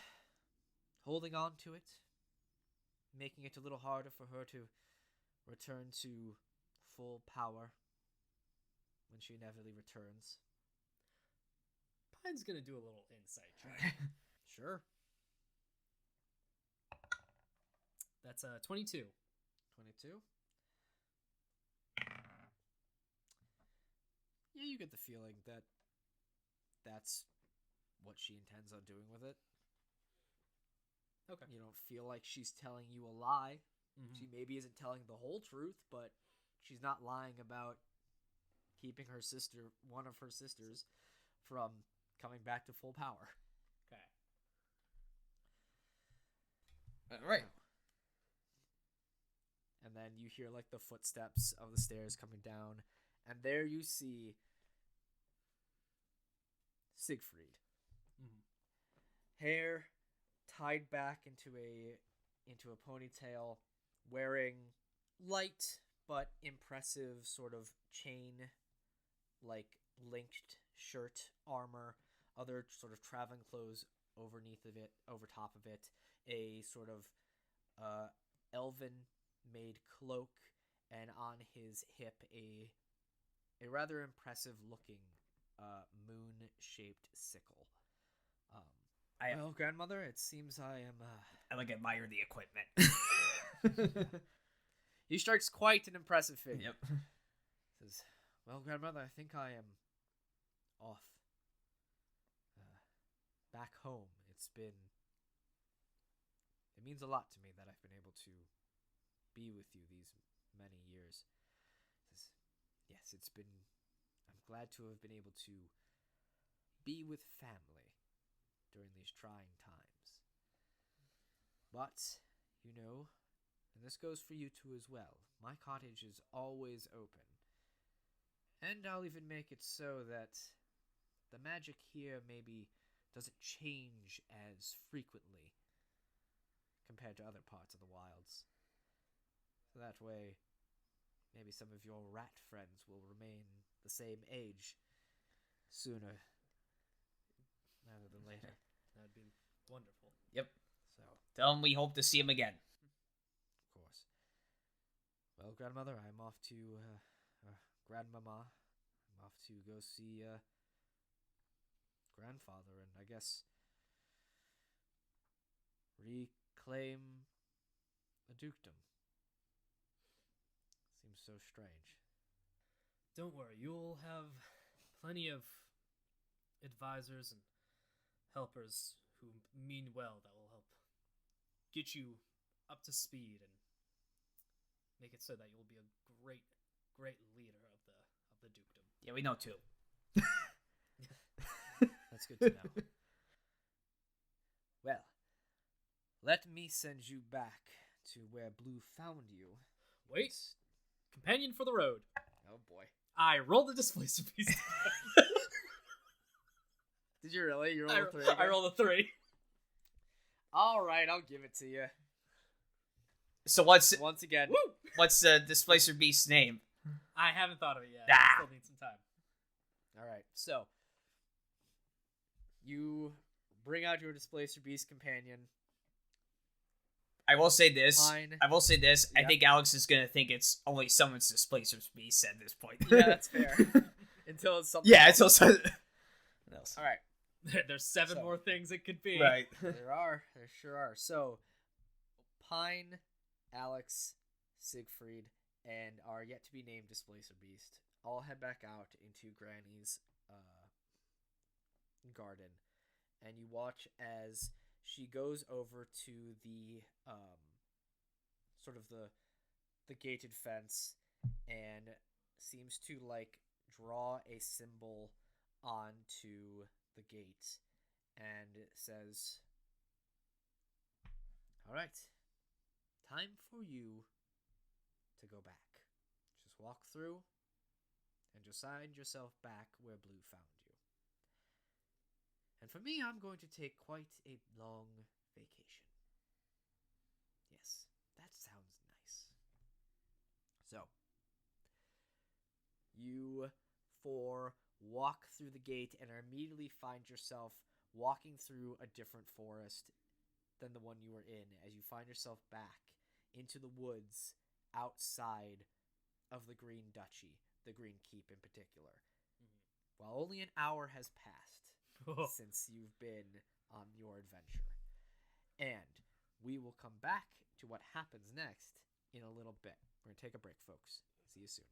Speaker 1: holding on to it. Making it a little harder for her to return to full power when she inevitably returns.
Speaker 3: Pine's gonna do a little insight check.
Speaker 1: Sure.
Speaker 3: That's 22.
Speaker 1: 22. Yeah, you get the feeling that that's what she intends on doing with it.
Speaker 3: Okay.
Speaker 1: You don't feel like she's telling you a lie.
Speaker 3: Mm-hmm.
Speaker 1: She maybe isn't telling the whole truth, but she's not lying about keeping her sister, one of her sisters, from coming back to full power.
Speaker 3: Okay.
Speaker 2: All right.
Speaker 1: And then you hear like the footsteps of the stairs coming down, and there you see Siegfried.
Speaker 3: Mm-hmm.
Speaker 1: Hair tied back into a ponytail, wearing light but impressive sort of chain like linked shirt, armor, other sort of traveling clothes over top of it, a sort of elven made cloak, and on his hip a rather impressive looking moon shaped sickle. Well, grandmother, it seems I am
Speaker 2: I like admire the equipment.
Speaker 1: He strikes quite an impressive figure.
Speaker 2: Yep.
Speaker 1: Says, well, grandmother, I think I am off. Back home. It means a lot to me that I've been able to be with you these many years. Says, yes, I'm glad to have been able to be with family during these trying times. But, and this goes for you two as well, my cottage is always open. And I'll even make it so that the magic here maybe doesn't change as frequently compared to other parts of the wilds. So that way, maybe some of your rat friends will remain the same age sooner rather than later.
Speaker 3: That'd be wonderful.
Speaker 2: Yep.
Speaker 1: So,
Speaker 2: Tell him we hope to see him again.
Speaker 1: of course. Well, grandmother, I'm off to grandmama. I'm off to go see grandfather, and I guess reclaim a dukedom. Seems so strange.
Speaker 3: Don't worry, you'll have plenty of advisors and helpers who mean well that will help get you up to speed and make it so that you'll be a great, great leader of the dukedom.
Speaker 2: Yeah, we know too.
Speaker 1: That's good to know. Well, let me send you back to where Blue found you.
Speaker 3: Wait, companion for the road.
Speaker 1: Oh boy.
Speaker 3: I rolled a displacer piece.
Speaker 1: Did you really? You rolled a 3?
Speaker 3: I rolled a 3.
Speaker 1: Alright, I'll give it to you.
Speaker 2: So what's
Speaker 1: Once again.
Speaker 3: Woo!
Speaker 2: what's Displacer Beast's name?
Speaker 3: I haven't thought of it yet.
Speaker 2: Ah.
Speaker 3: I still need some time.
Speaker 1: Alright, so you bring out your Displacer Beast companion.
Speaker 2: I will say this.
Speaker 1: Fine.
Speaker 2: I will say this. I
Speaker 1: Yeah.
Speaker 2: think Alex is gonna think it's only someone's Displacer Beast at this point.
Speaker 1: Yeah, that's fair. Until it's something
Speaker 2: Yeah,
Speaker 1: else.
Speaker 2: until something else.
Speaker 1: Alright.
Speaker 3: There's 7
Speaker 1: So-
Speaker 3: more things it could be.
Speaker 2: Right.
Speaker 1: There sure are. So, Pine, Alex, Siegfried, and our yet to be named Displacer Beast all head back out into Granny's garden, and you watch as she goes over to the sort of the gated fence and seems to like draw a symbol onto the gate and it says, all right, time for you to go back. Just walk through and just find yourself back where Blue found you. And for me, I'm going to take quite a long vacation. Yes, that sounds nice. So, you walk through the gate and immediately find yourself walking through a different forest than the one you were in as you find yourself back into the woods outside of the Green Duchy, the Green Keep in particular. Mm-hmm. While only an hour has passed since you've been on your adventure. And we will come back to what happens next in a little bit. We're going to take a break, folks. See you soon.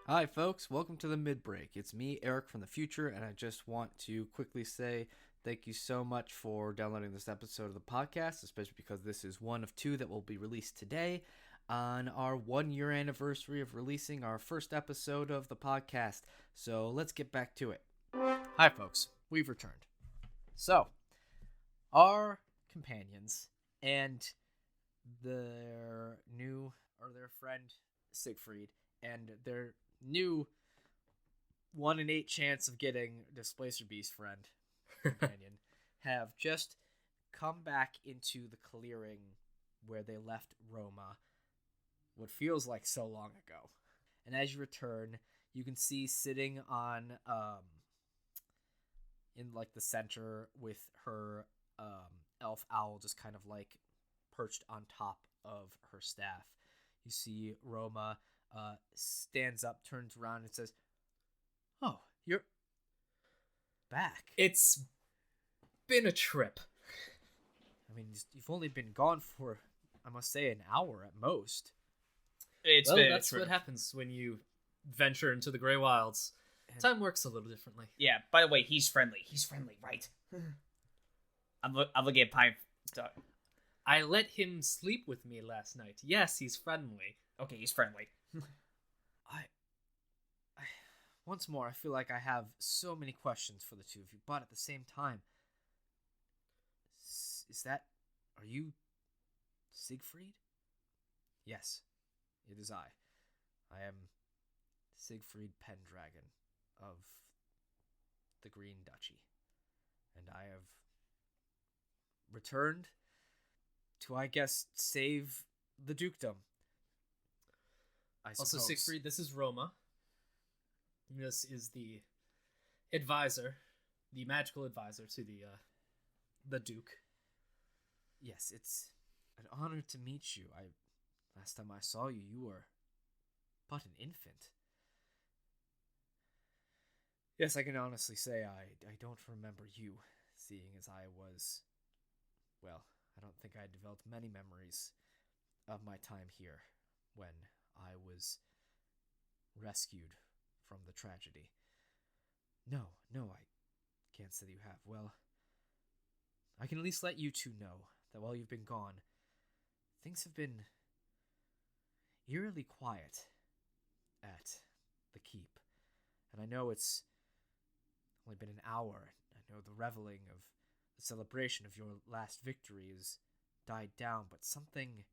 Speaker 1: Hi, folks. Welcome to the mid-break. It's me, Eric from the future, and I just want to quickly say thank you so much for downloading this episode of the podcast, especially because this is one of 2 that will be released today on our 1-year anniversary of releasing our first episode of the podcast. So let's get back to it. Hi, folks. We've returned. So, our companions and their friend Siegfried and their new 1 in 8 chance of getting Displacer Beast friend companion have just come back into the clearing where they left Roma what feels like so long ago. And as you return, you can see sitting on in like the center with her elf owl just kind of like perched on top of her staff. You see Roma stands up, turns around, and says, "Oh, you're back."
Speaker 3: It's been a trip.
Speaker 1: I mean, you've only been gone for, I must say, an hour at most.
Speaker 3: That's what happens when you venture into the Grey Wilds. Time works a little differently.
Speaker 2: Yeah, by the way, he's friendly. He's friendly, right? I'm looking at Pine.
Speaker 3: I let him sleep with me last night. Yes, he's friendly.
Speaker 2: Okay, he's friendly.
Speaker 1: I once more, I feel like I have so many questions for the two of you, but at the same time, are you Siegfried? Yes, it is I. I am Siegfried Pendragon of the Green Duchy, and I have returned to, I guess, save the dukedom.
Speaker 3: Also, Siegfried, this is Roma. This is the advisor, the magical advisor to the Duke.
Speaker 1: Yes, it's an honor to meet you. Last time I saw you, you were but an infant. Yes, I can honestly say I don't remember you, seeing as I was, well, I don't think I developed many memories of my time here when I was rescued from the tragedy. No, I can't say that you have. Well, I can at least let you two know that while you've been gone, things have been eerily quiet at the keep. And I know it's only been an hour. I know the reveling of the celebration of your last victory has died down, but something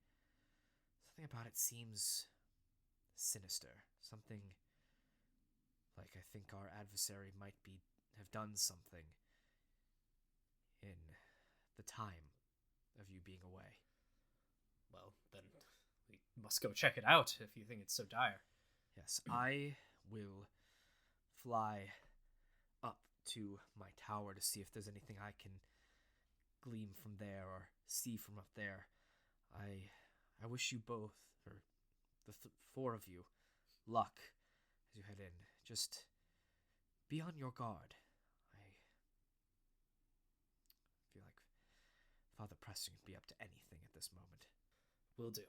Speaker 1: about it seems sinister. Something like I think our adversary might have done something in the time of you being away.
Speaker 3: Well, then we must go check it out if you think it's so dire.
Speaker 1: Yes, I will fly up to my tower to see if there's anything I can glean from there or see from up there. I wish you both, or the four of you, luck as you head in. Just be on your guard. I feel like Father Preston can be up to anything at this moment.
Speaker 3: Will do.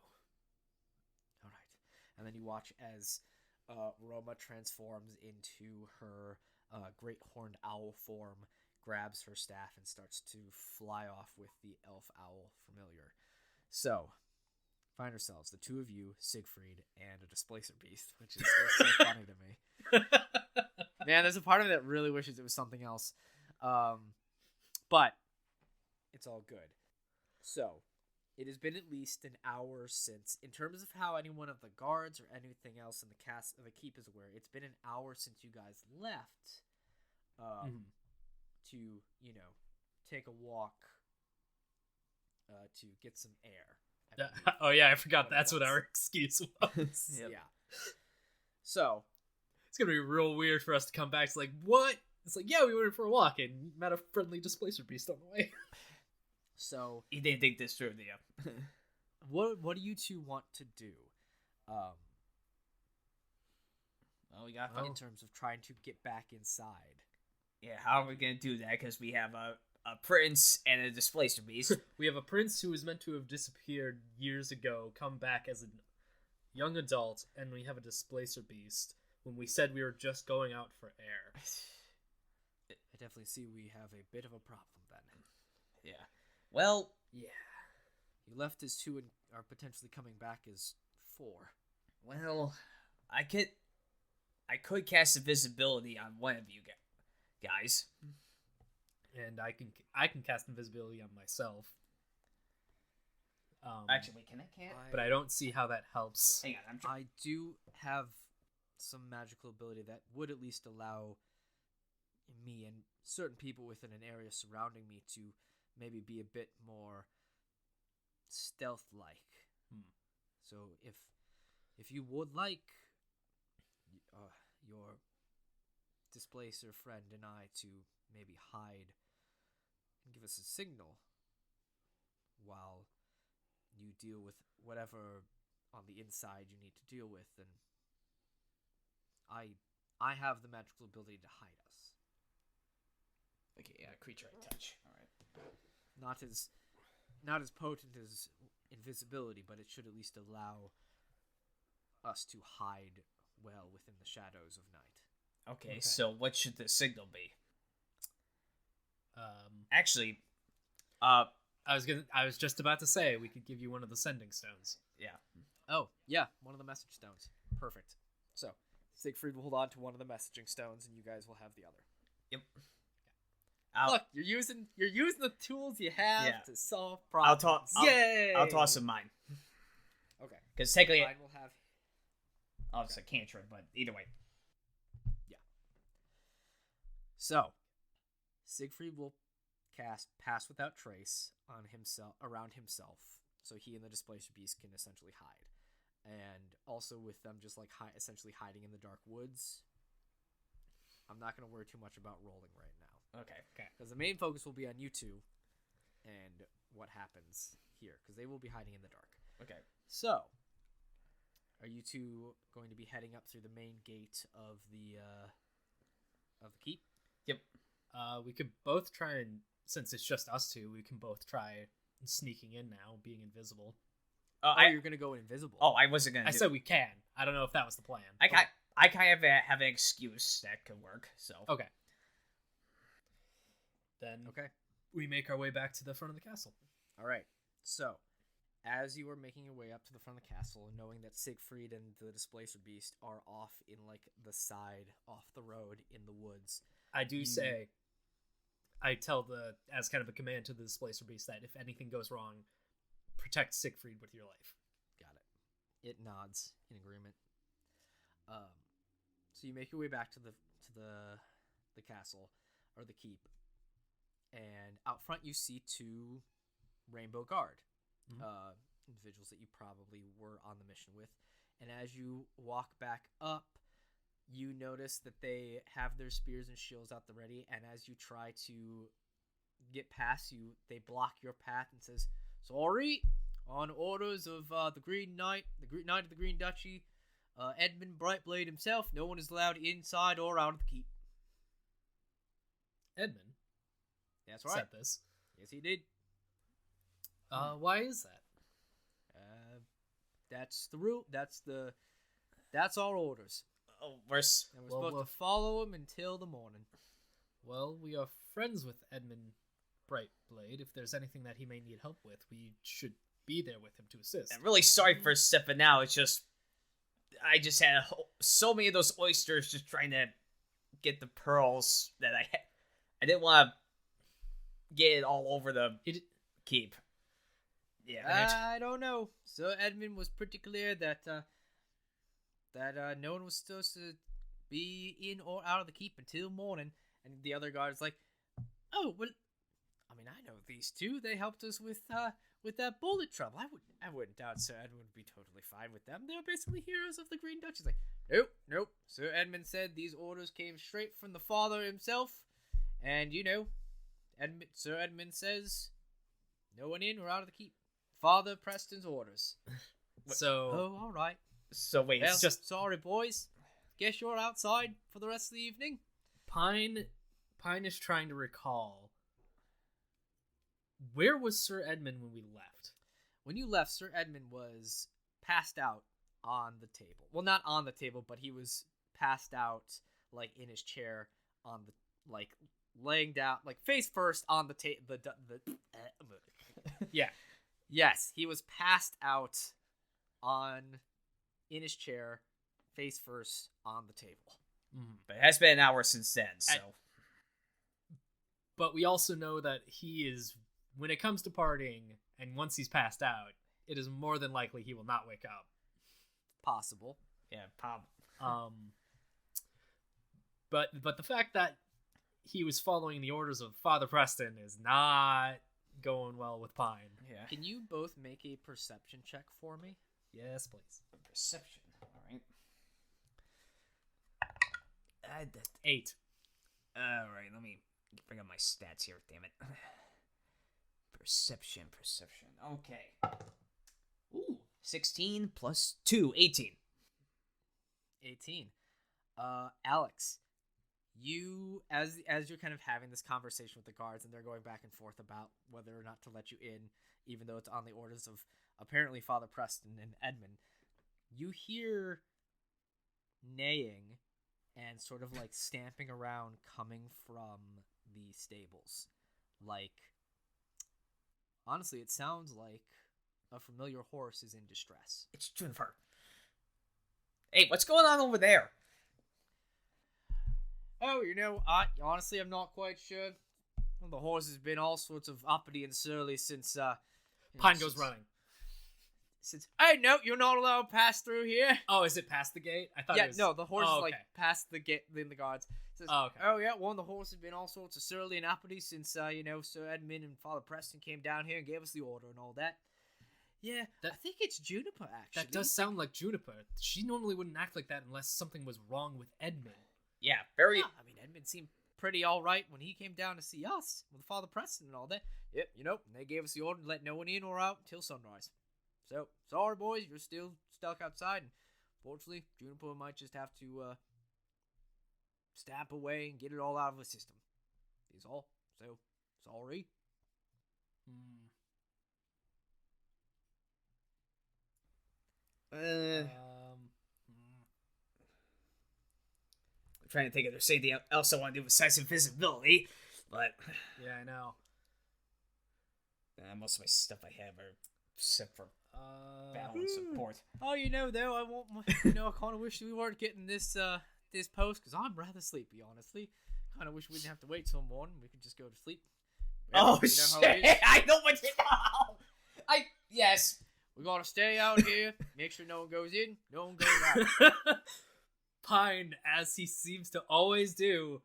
Speaker 1: All right. And then you watch as Roma transforms into her great horned owl form, grabs her staff, and starts to fly off with the elf owl familiar. So, find ourselves, the two of you, Siegfried, and a displacer beast, which is still so funny to me. Man, there's a part of me that really wishes it was something else. But it's all good. So, it has been at least an hour since, in terms of how any one of the guards or anything else in the keep is aware, it's been an hour since you guys left to, take a walk to get some air.
Speaker 3: Oh yeah, I forgot that's what our excuse was.
Speaker 1: Yep. Yeah. So
Speaker 3: it's gonna be real weird for us to come back. It's like, what? It's like, yeah, we went for a walk and met a friendly displacer beast on the way.
Speaker 1: So
Speaker 2: he didn't think this through, yeah.
Speaker 1: What do you two want to do?
Speaker 2: Well, we got
Speaker 1: in terms of trying to get back inside.
Speaker 2: Yeah, how are we gonna do that? Because we have a prince and a displacer beast.
Speaker 3: We have a prince who was meant to have disappeared years ago, come back as a young adult, and we have a displacer beast when we said we were just going out for air.
Speaker 1: I definitely see we have a bit of a problem then.
Speaker 2: Yeah. Well,
Speaker 1: yeah. You left as 2 and are potentially coming back as 4.
Speaker 2: Well, I could cast invisibility on one of you guys.
Speaker 3: And I can cast invisibility on myself.
Speaker 2: Actually, wait, can I can't?
Speaker 3: But I don't see how that helps.
Speaker 2: Hang on,
Speaker 1: I do have some magical ability that would at least allow me and certain people within an area surrounding me to maybe be a bit more stealth-like. So if you would like your displacer friend and I to maybe hide and give us a signal while you deal with whatever on the inside you need to deal with, then I have the magical ability to hide us.
Speaker 2: Okay, yeah, creature I touch. All right.
Speaker 1: Not as potent as invisibility, but it should at least allow us to hide well within the shadows of night.
Speaker 2: Okay, so what should the signal be?
Speaker 3: Actually, I was just about to say we could give you one of the sending stones.
Speaker 2: Yeah.
Speaker 1: Oh, yeah, one of the message stones. Perfect. So, Siegfried will hold on to one of the messaging stones, and you guys will have the other.
Speaker 2: Yep.
Speaker 1: Look, you're using the tools you have to solve
Speaker 2: I'll
Speaker 1: problems.
Speaker 2: I'll toss him mine.
Speaker 1: Okay.
Speaker 2: Because technically,
Speaker 1: mine will have.
Speaker 2: Oh, it's a cantrip, but either way.
Speaker 1: Yeah. So, Siegfried will cast Pass Without Trace on himself, around himself, so he and the Displaced Beast can essentially hide. And also with them just like essentially hiding in the dark woods, I'm not going to worry too much about rolling right now.
Speaker 2: Okay.
Speaker 1: Because the main focus will be on you two and what happens here, because they will be hiding in the dark.
Speaker 2: Okay.
Speaker 1: So, are you two going to be heading up through the main gate of the keep?
Speaker 2: Yep.
Speaker 3: We could both try and, since it's just us two, we can both try sneaking in now, being invisible.
Speaker 1: You're going to go invisible.
Speaker 2: Oh, I wasn't going to.
Speaker 3: I said we can. I don't know if that was the plan.
Speaker 2: I kind of have an excuse that could work, so.
Speaker 3: Okay. Then we make our way back to the front of the castle.
Speaker 1: All right. So, as you are making your way up to the front of the castle, knowing that Siegfried and the Displacer Beast are off in, like, the side, off the road in the woods.
Speaker 3: I tell as kind of a command to the Displacer Beast that if anything goes wrong, protect Siegfried with your life.
Speaker 1: Got it. It nods in agreement. So you make your way back to the castle, or the keep, and out front you see two Rainbow Guard individuals that you probably were on the mission with. And as you walk back up, you notice that they have their spears and shields out the ready, and as you try to get past you, they block your path and says, "Sorry, on orders of the Green Knight, the Knight of the Green Duchy, Edmund Brightblade himself, no one is allowed inside or out of the keep."
Speaker 3: Edmund?
Speaker 1: That's right.
Speaker 3: Said this.
Speaker 1: Yes, he did.
Speaker 3: Why is that?
Speaker 1: That's the rule. That's our orders.
Speaker 2: Oh,
Speaker 1: And we're supposed to follow him until the morning.
Speaker 3: Well, we are friends with Edmund Brightblade. If there's anything that he may need help with, we should be there with him to assist.
Speaker 2: I'm really sorry for stepping out. It's just, I just had so many of those oysters just trying to get the pearls that I had. I didn't want to get it all over the keep. Yeah.
Speaker 1: I don't know. Sir Edmund was pretty clear that no one was supposed to be in or out of the keep until morning. And the other guard's like, "Oh, well, I mean, I know these two. They helped us with that bullet trouble. I wouldn't doubt Sir Edmund would be totally fine with them. They're basically heroes of the Green Duchy." He's like, nope. Sir Edmund said these orders came straight from the father himself. And, Sir Edmund says no one in or out of the keep. Father Preston's orders.
Speaker 3: So...
Speaker 1: Oh, all right.
Speaker 2: So wait,
Speaker 1: Well,
Speaker 2: it's just...
Speaker 1: sorry, boys. Guess you're outside for the rest of the evening.
Speaker 3: Pine is trying to recall, where was Sir Edmund when we left?
Speaker 1: When you left, Sir Edmund was passed out on the table. Well, not on the table, but he was passed out, like, in his chair on the, like, laying down, like, face first on the table.
Speaker 3: Yeah.
Speaker 1: Yes, he was passed out in his chair, face first on the table.
Speaker 2: But it has been an hour since then, so...
Speaker 3: But we also know that he is, when it comes to partying, and once he's passed out, it is more than likely he will not wake up.
Speaker 1: Possible.
Speaker 2: Yeah,
Speaker 3: But the fact that he was following the orders of Father Preston is not going well with Pine.
Speaker 2: Yeah.
Speaker 1: Can you both make a perception check for me?
Speaker 3: Yes, please.
Speaker 2: Perception. All right.
Speaker 3: 8.
Speaker 2: All right, let me bring up my stats here, damn it. Perception. Okay. Ooh, 16 plus 2, 18.
Speaker 1: 18. Alex, you, as you're kind of having this conversation with the guards, and they're going back and forth about whether or not to let you in, even though it's on the orders of apparently Father Preston and Edmund, you hear neighing and sort of like stamping around coming from the stables. Like, honestly, it sounds like a familiar horse is in distress.
Speaker 2: It's Juniper. Hey, what's going on over there?
Speaker 1: Oh, honestly, I'm not quite sure. Well, the horse has been all sorts of uppity and surly since,
Speaker 3: Pine goes running.
Speaker 1: says, "Hey, no, you're not allowed to pass through here."
Speaker 3: Oh, is it past the gate? I thought
Speaker 1: Yeah,
Speaker 3: it was...
Speaker 1: no, the horse
Speaker 3: Oh,
Speaker 1: is like
Speaker 3: okay.
Speaker 1: past the gate. Then the guards says,
Speaker 3: Oh, okay.
Speaker 1: "Oh yeah, well, the horse has been all sorts of surly and uppity since Sir Edmund and Father Preston came down here and gave us the order and all that." Yeah, I think it's Juniper actually.
Speaker 3: That does sound like Juniper. She normally wouldn't act like that unless something was wrong with Edmund.
Speaker 2: Yeah, very.
Speaker 1: Yeah, I mean, Edmund seemed pretty all right when he came down to see us with Father Preston and all that. Yep, they gave us the order to let no one in or out until sunrise. So, sorry, boys, you're still stuck outside. And fortunately, Juniper might just have to stamp away and get it all out of the system. Is all. So, sorry.
Speaker 2: I'm trying to think if there's anything else I want to do besides invisibility, but
Speaker 3: Yeah, I know.
Speaker 2: most of my stuff I have are except for battle and support.
Speaker 1: Oh, though, I want my, I kind of wish we weren't getting this this post because I'm rather sleepy, honestly. Kind of wish we didn't have to wait till morning. We could just go to sleep.
Speaker 2: Oh,
Speaker 1: how it
Speaker 2: shit!
Speaker 1: is.
Speaker 2: I know what you know. Yes.
Speaker 1: We gotta stay out here. Make sure no one goes in, no one goes out.
Speaker 3: Pine, as he seems to always do,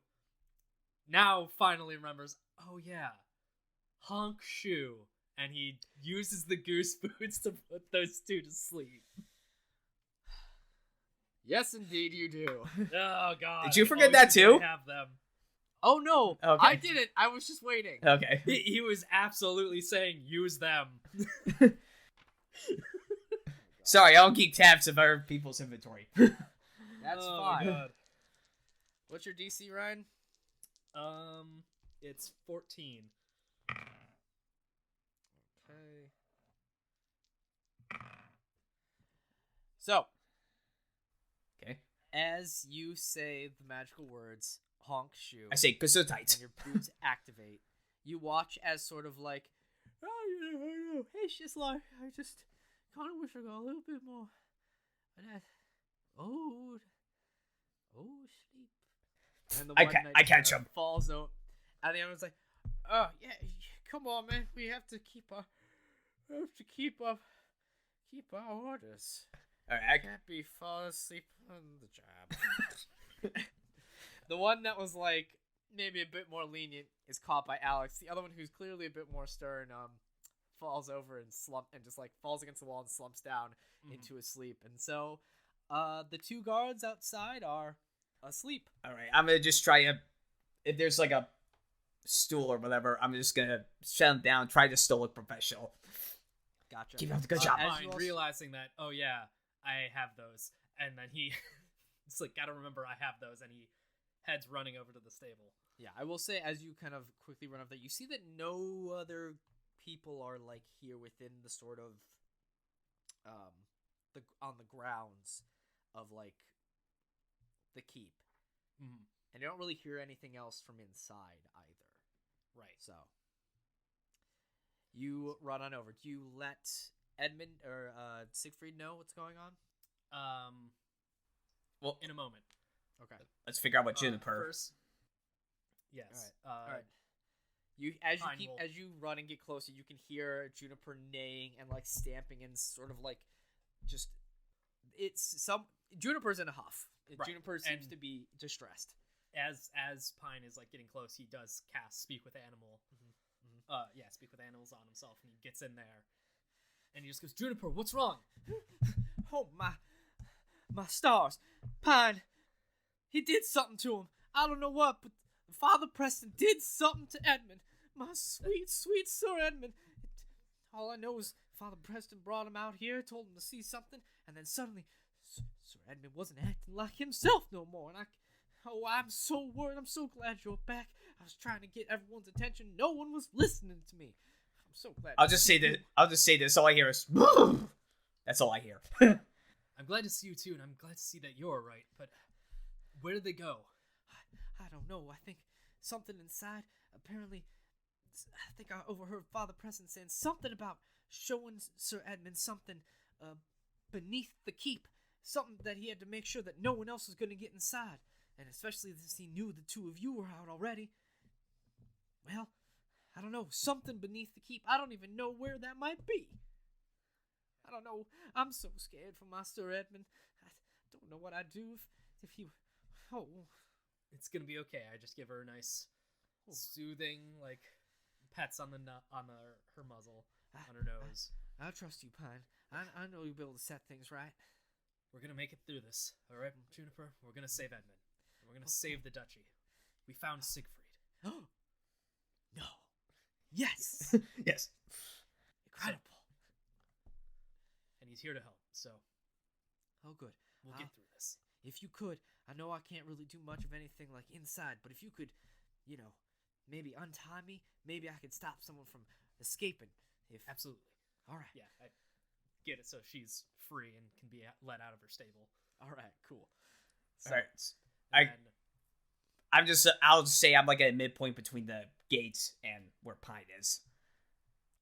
Speaker 3: now finally remembers, oh yeah, honk shoe. And he uses the goose boots to put those two to sleep.
Speaker 1: Yes, indeed, you do.
Speaker 3: Oh, God.
Speaker 2: Did you forget that too?
Speaker 3: I have them.
Speaker 1: Oh, no.
Speaker 2: Okay.
Speaker 1: I didn't. I was just waiting.
Speaker 2: Okay.
Speaker 3: He was absolutely saying, use them.
Speaker 2: Sorry, I don't keep tabs of other people's inventory.
Speaker 1: That's
Speaker 3: Oh,
Speaker 1: fine.
Speaker 3: my God.
Speaker 1: What's your DC, Ryan?
Speaker 3: It's 14.
Speaker 1: Okay. So,
Speaker 2: Okay.
Speaker 1: as you say the magical words, honk shoe,
Speaker 2: I say, cause so tight.
Speaker 1: and your boots activate, you watch as sort of like, oh, it's just like, I just kind of wish I got a little bit more of that sleep. And the
Speaker 2: I
Speaker 1: one
Speaker 2: can't-
Speaker 1: knight
Speaker 2: I can't
Speaker 1: kinda
Speaker 2: jump.
Speaker 1: falls out, and the other one's like, "Oh yeah, come on, man, we have to keep our orders.
Speaker 2: All right.
Speaker 1: Can't be fall asleep on the job." The one that was like maybe a bit more lenient is caught by Alex. The other one, who's clearly a bit more stern, falls over and just like falls against the wall and slumps down into a sleep. And so, the two guards outside are asleep.
Speaker 2: All right. I'm gonna just try to. If there's like a stool or whatever, I'm just gonna shut him down. Try to still look professional.
Speaker 1: Gotcha.
Speaker 2: Keep up the good job.
Speaker 1: as
Speaker 3: Fine,
Speaker 1: you also-
Speaker 3: realizing that, oh yeah, I have those. And then he, it's like, gotta remember I have those. And he heads running over to the stable.
Speaker 1: Yeah, I will say, as you kind of quickly run up that, you see that no other people are like here within the sort of on the grounds of like the keep, and you don't really hear anything else from inside either.
Speaker 3: Right.
Speaker 1: So you run on over. Do you let Edmund or Siegfried know what's going on?
Speaker 2: Well,
Speaker 3: In a moment.
Speaker 1: Okay.
Speaker 2: let's figure out what Juniper.
Speaker 3: First, yes.
Speaker 1: All right. You
Speaker 3: Fine, well-
Speaker 1: as you run and get closer, you can hear Juniper neighing and like stamping and sort of like just Juniper's in a huff.
Speaker 3: Right.
Speaker 1: Juniper seems
Speaker 3: And-
Speaker 1: to be distressed.
Speaker 3: As Pine is like getting close, he does cast Speak with Animal. Speak with Animals on himself, and he gets in there, and he just goes, Juniper, what's wrong?
Speaker 1: Oh my stars, Pine. He did something to him. I don't know what, but Father Preston did something to Edmund. My sweet, sweet Sir Edmund. All I know is Father Preston brought him out here, told him to see something, and then suddenly Sir Edmund wasn't acting like himself no more. And I'm so worried. I'm so glad you're back. I was trying to get everyone's attention. No one was listening to me. I'm so glad.
Speaker 2: I'll just say this. All I hear is. That's all I hear.
Speaker 3: I'm glad to see you too, and I'm glad to see that you're right, but where did they go?
Speaker 1: I don't know. I think something inside. Apparently, I think I overheard Father Preston saying something about showing Sir Edmund something beneath the keep. Something that he had to make sure that no one else was going to get inside. And especially since he knew the two of you were out already. Well, I don't know. Something beneath the keep. I don't even know where that might be. I don't know. I'm so scared for Master Edmund. I don't know what I'd do if he... Oh.
Speaker 3: It's gonna be okay. I just give her a nice, soothing, like, pets on her muzzle, on her nose.
Speaker 1: I'll trust you, Pine. I know you'll be able to set things right.
Speaker 3: We're gonna make it through this, all right, Juniper? We're gonna save Edmund. We're gonna save the duchy. We found Siegfried.
Speaker 1: No. Yes.
Speaker 2: Yes.
Speaker 1: Incredible.
Speaker 3: And he's here to help, so
Speaker 1: Oh, good.
Speaker 3: we'll get through this.
Speaker 1: If you could, I know I can't really do much of anything like inside, but if you could, maybe untie me, maybe I could stop someone from escaping.
Speaker 3: Absolutely.
Speaker 1: All right.
Speaker 3: Yeah, I get it. So she's free and can be let out of her stable.
Speaker 1: All right. Cool.
Speaker 2: All right.
Speaker 3: And
Speaker 2: I'll just say I'm like at a midpoint between the gates and where Pine is.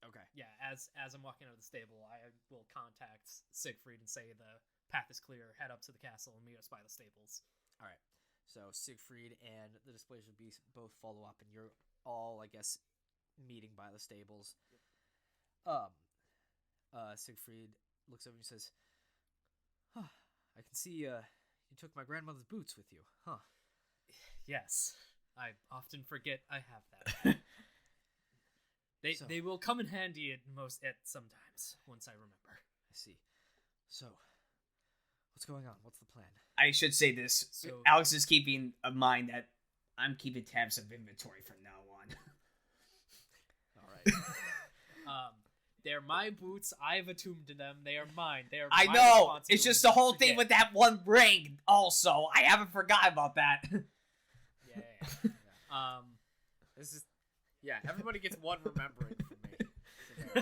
Speaker 1: Okay.
Speaker 3: yeah, as I'm walking out of the stable, I will contact Siegfried and say the path is clear. Head up to the castle and meet us by the stables.
Speaker 1: All right. So Siegfried and the Displacer Beast both follow up, and you're all, I guess, meeting by the stables. Siegfried looks over and says, "Huh, I can see you took my grandmother's boots with you, huh?"
Speaker 3: Yes, I often forget I have that. They will come in handy at sometimes once I remember.
Speaker 1: I see. So, what's going on? What's the plan?
Speaker 2: I should say this.
Speaker 3: So-
Speaker 2: Alex is keeping in mind that I'm keeping tabs of inventory from now on.
Speaker 1: All right.
Speaker 3: They're my boots. I've attuned to them. They are mine. They are.
Speaker 2: I
Speaker 3: my
Speaker 2: know. It's
Speaker 3: responsibility
Speaker 2: just the whole
Speaker 3: to
Speaker 2: thing
Speaker 3: get.
Speaker 2: with that one ring. Also, I haven't forgotten about that.
Speaker 3: Yeah.
Speaker 1: This is, everybody gets one remembering from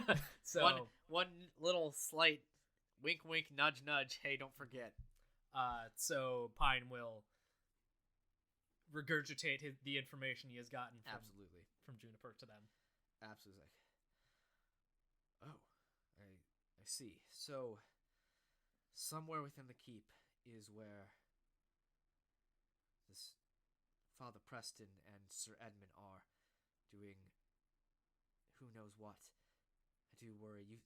Speaker 1: me.
Speaker 3: So
Speaker 1: one little slight wink, wink, nudge, nudge. Hey, don't forget.
Speaker 3: So Pine will regurgitate the information he has gotten from Juniper to them.
Speaker 1: Absolutely. Oh, I see. So, somewhere within the keep is where this Father Preston and Sir Edmund are doing who knows what. I do worry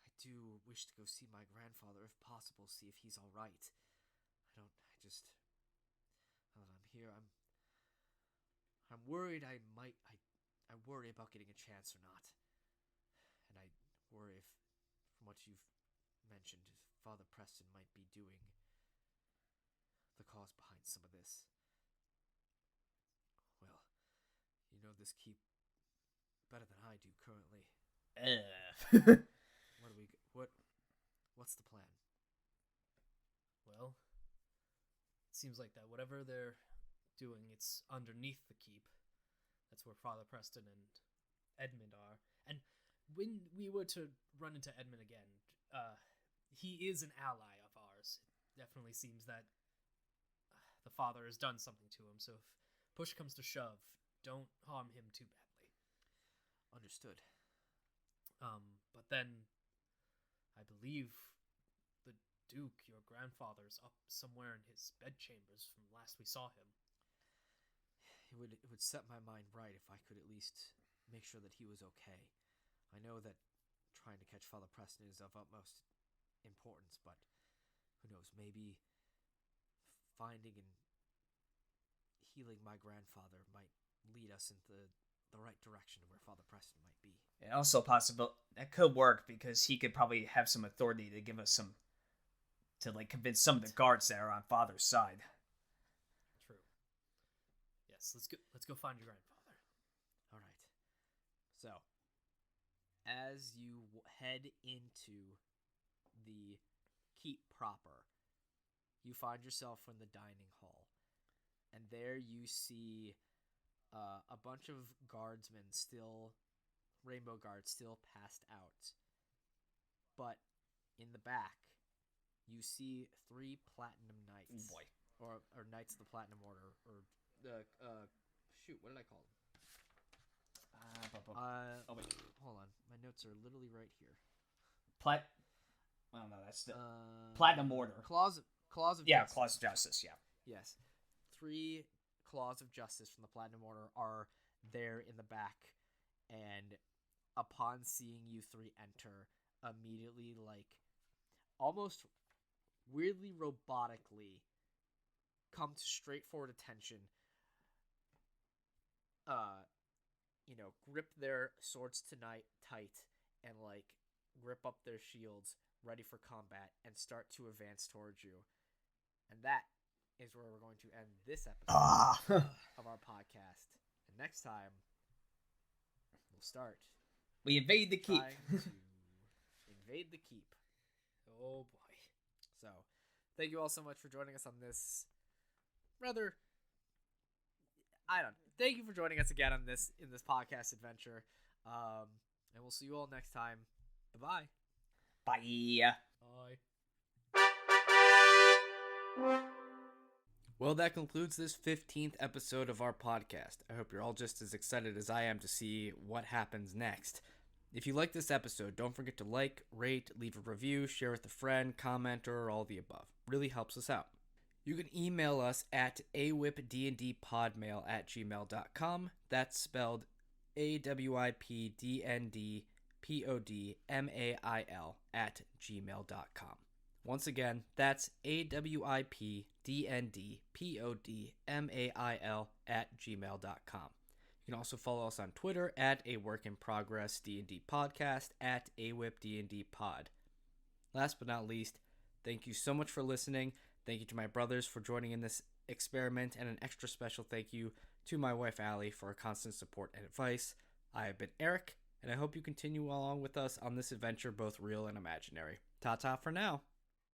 Speaker 1: I do wish to go see my grandfather, if possible, see if he's all right. Now that I'm here, I'm worried I worry about getting a chance or not. And I worry if, from what you've mentioned, Father Preston might be doing the cause behind some of this. Well, you know this keep better than I do currently. What's the plan?
Speaker 3: Well, it seems like that whatever they're doing, it's underneath the keep. That's where Father Preston and Edmund are. And when we were to run into Edmund again, he is an ally of ours. It definitely seems that the father has done something to him. So if push comes to shove, don't harm him too badly.
Speaker 1: Understood.
Speaker 3: But then I believe the Duke, your grandfather's, up somewhere in his bedchambers from last we saw him.
Speaker 1: It would set my mind right if I could at least make sure that he was okay. I know that trying to catch Father Preston is of utmost importance, but who knows, maybe finding and healing my grandfather might lead us into the right direction of where Father Preston might be.
Speaker 2: And also possible that could work because he could probably have some authority to give us some to convince some of the guards that are on Father's side.
Speaker 3: True. Yes, let's go find your grandfather.
Speaker 1: All right. So, as you head into the keep proper, you find yourself in the dining hall, and there you see a bunch of guardsmen rainbow guards still passed out. But in the back, you see 3 platinum knights.
Speaker 2: Oh boy.
Speaker 1: Or Knights of the Platinum Order, or the what did I call them?
Speaker 2: Oh wait.
Speaker 1: Hold on, my notes are literally right here.
Speaker 2: Oh no, that's the Platinum Order.
Speaker 1: Claws of
Speaker 2: Justice.
Speaker 1: Justice.
Speaker 2: Claws of Justice. Yeah.
Speaker 1: Yes, 3 Claws of Justice from the Platinum Order are there in the back, and upon seeing you 3 enter, immediately, like, almost weirdly robotically come to straightforward attention, grip their swords tight and, like, grip up their shields ready for combat and start to advance towards you. And that is where we're going to end this episode of our podcast. And next time, we'll start.
Speaker 2: We invade the keep.
Speaker 1: Trying to invade the keep.
Speaker 3: Oh boy.
Speaker 1: So, thank you all so much for joining us on this rather... Thank you for joining us again on this podcast adventure. And we'll see you all next time. Bye-bye.
Speaker 2: Bye.
Speaker 3: Bye.
Speaker 1: Well, that concludes this 15th episode of our podcast. I hope you're all just as excited as I am to see what happens next. If you like this episode, don't forget to like, rate, leave a review, share with a friend, comment, or all the above. Really helps us out. You can email us at awipdndpodmail@gmail.com. That's spelled awipdndpodmail@gmail.com. Once again, that's awipdndpodmail@gmail.com. You can also follow us on Twitter at @aworkinprogressdnd podcast, at awipdndpod. Last but not least, thank you so much for listening. Thank you to my brothers for joining in this experiment, and an extra special thank you to my wife Allie for her constant support and advice. I have been Eric, and I hope you continue along with us on this adventure, both real and imaginary. Ta-ta for now.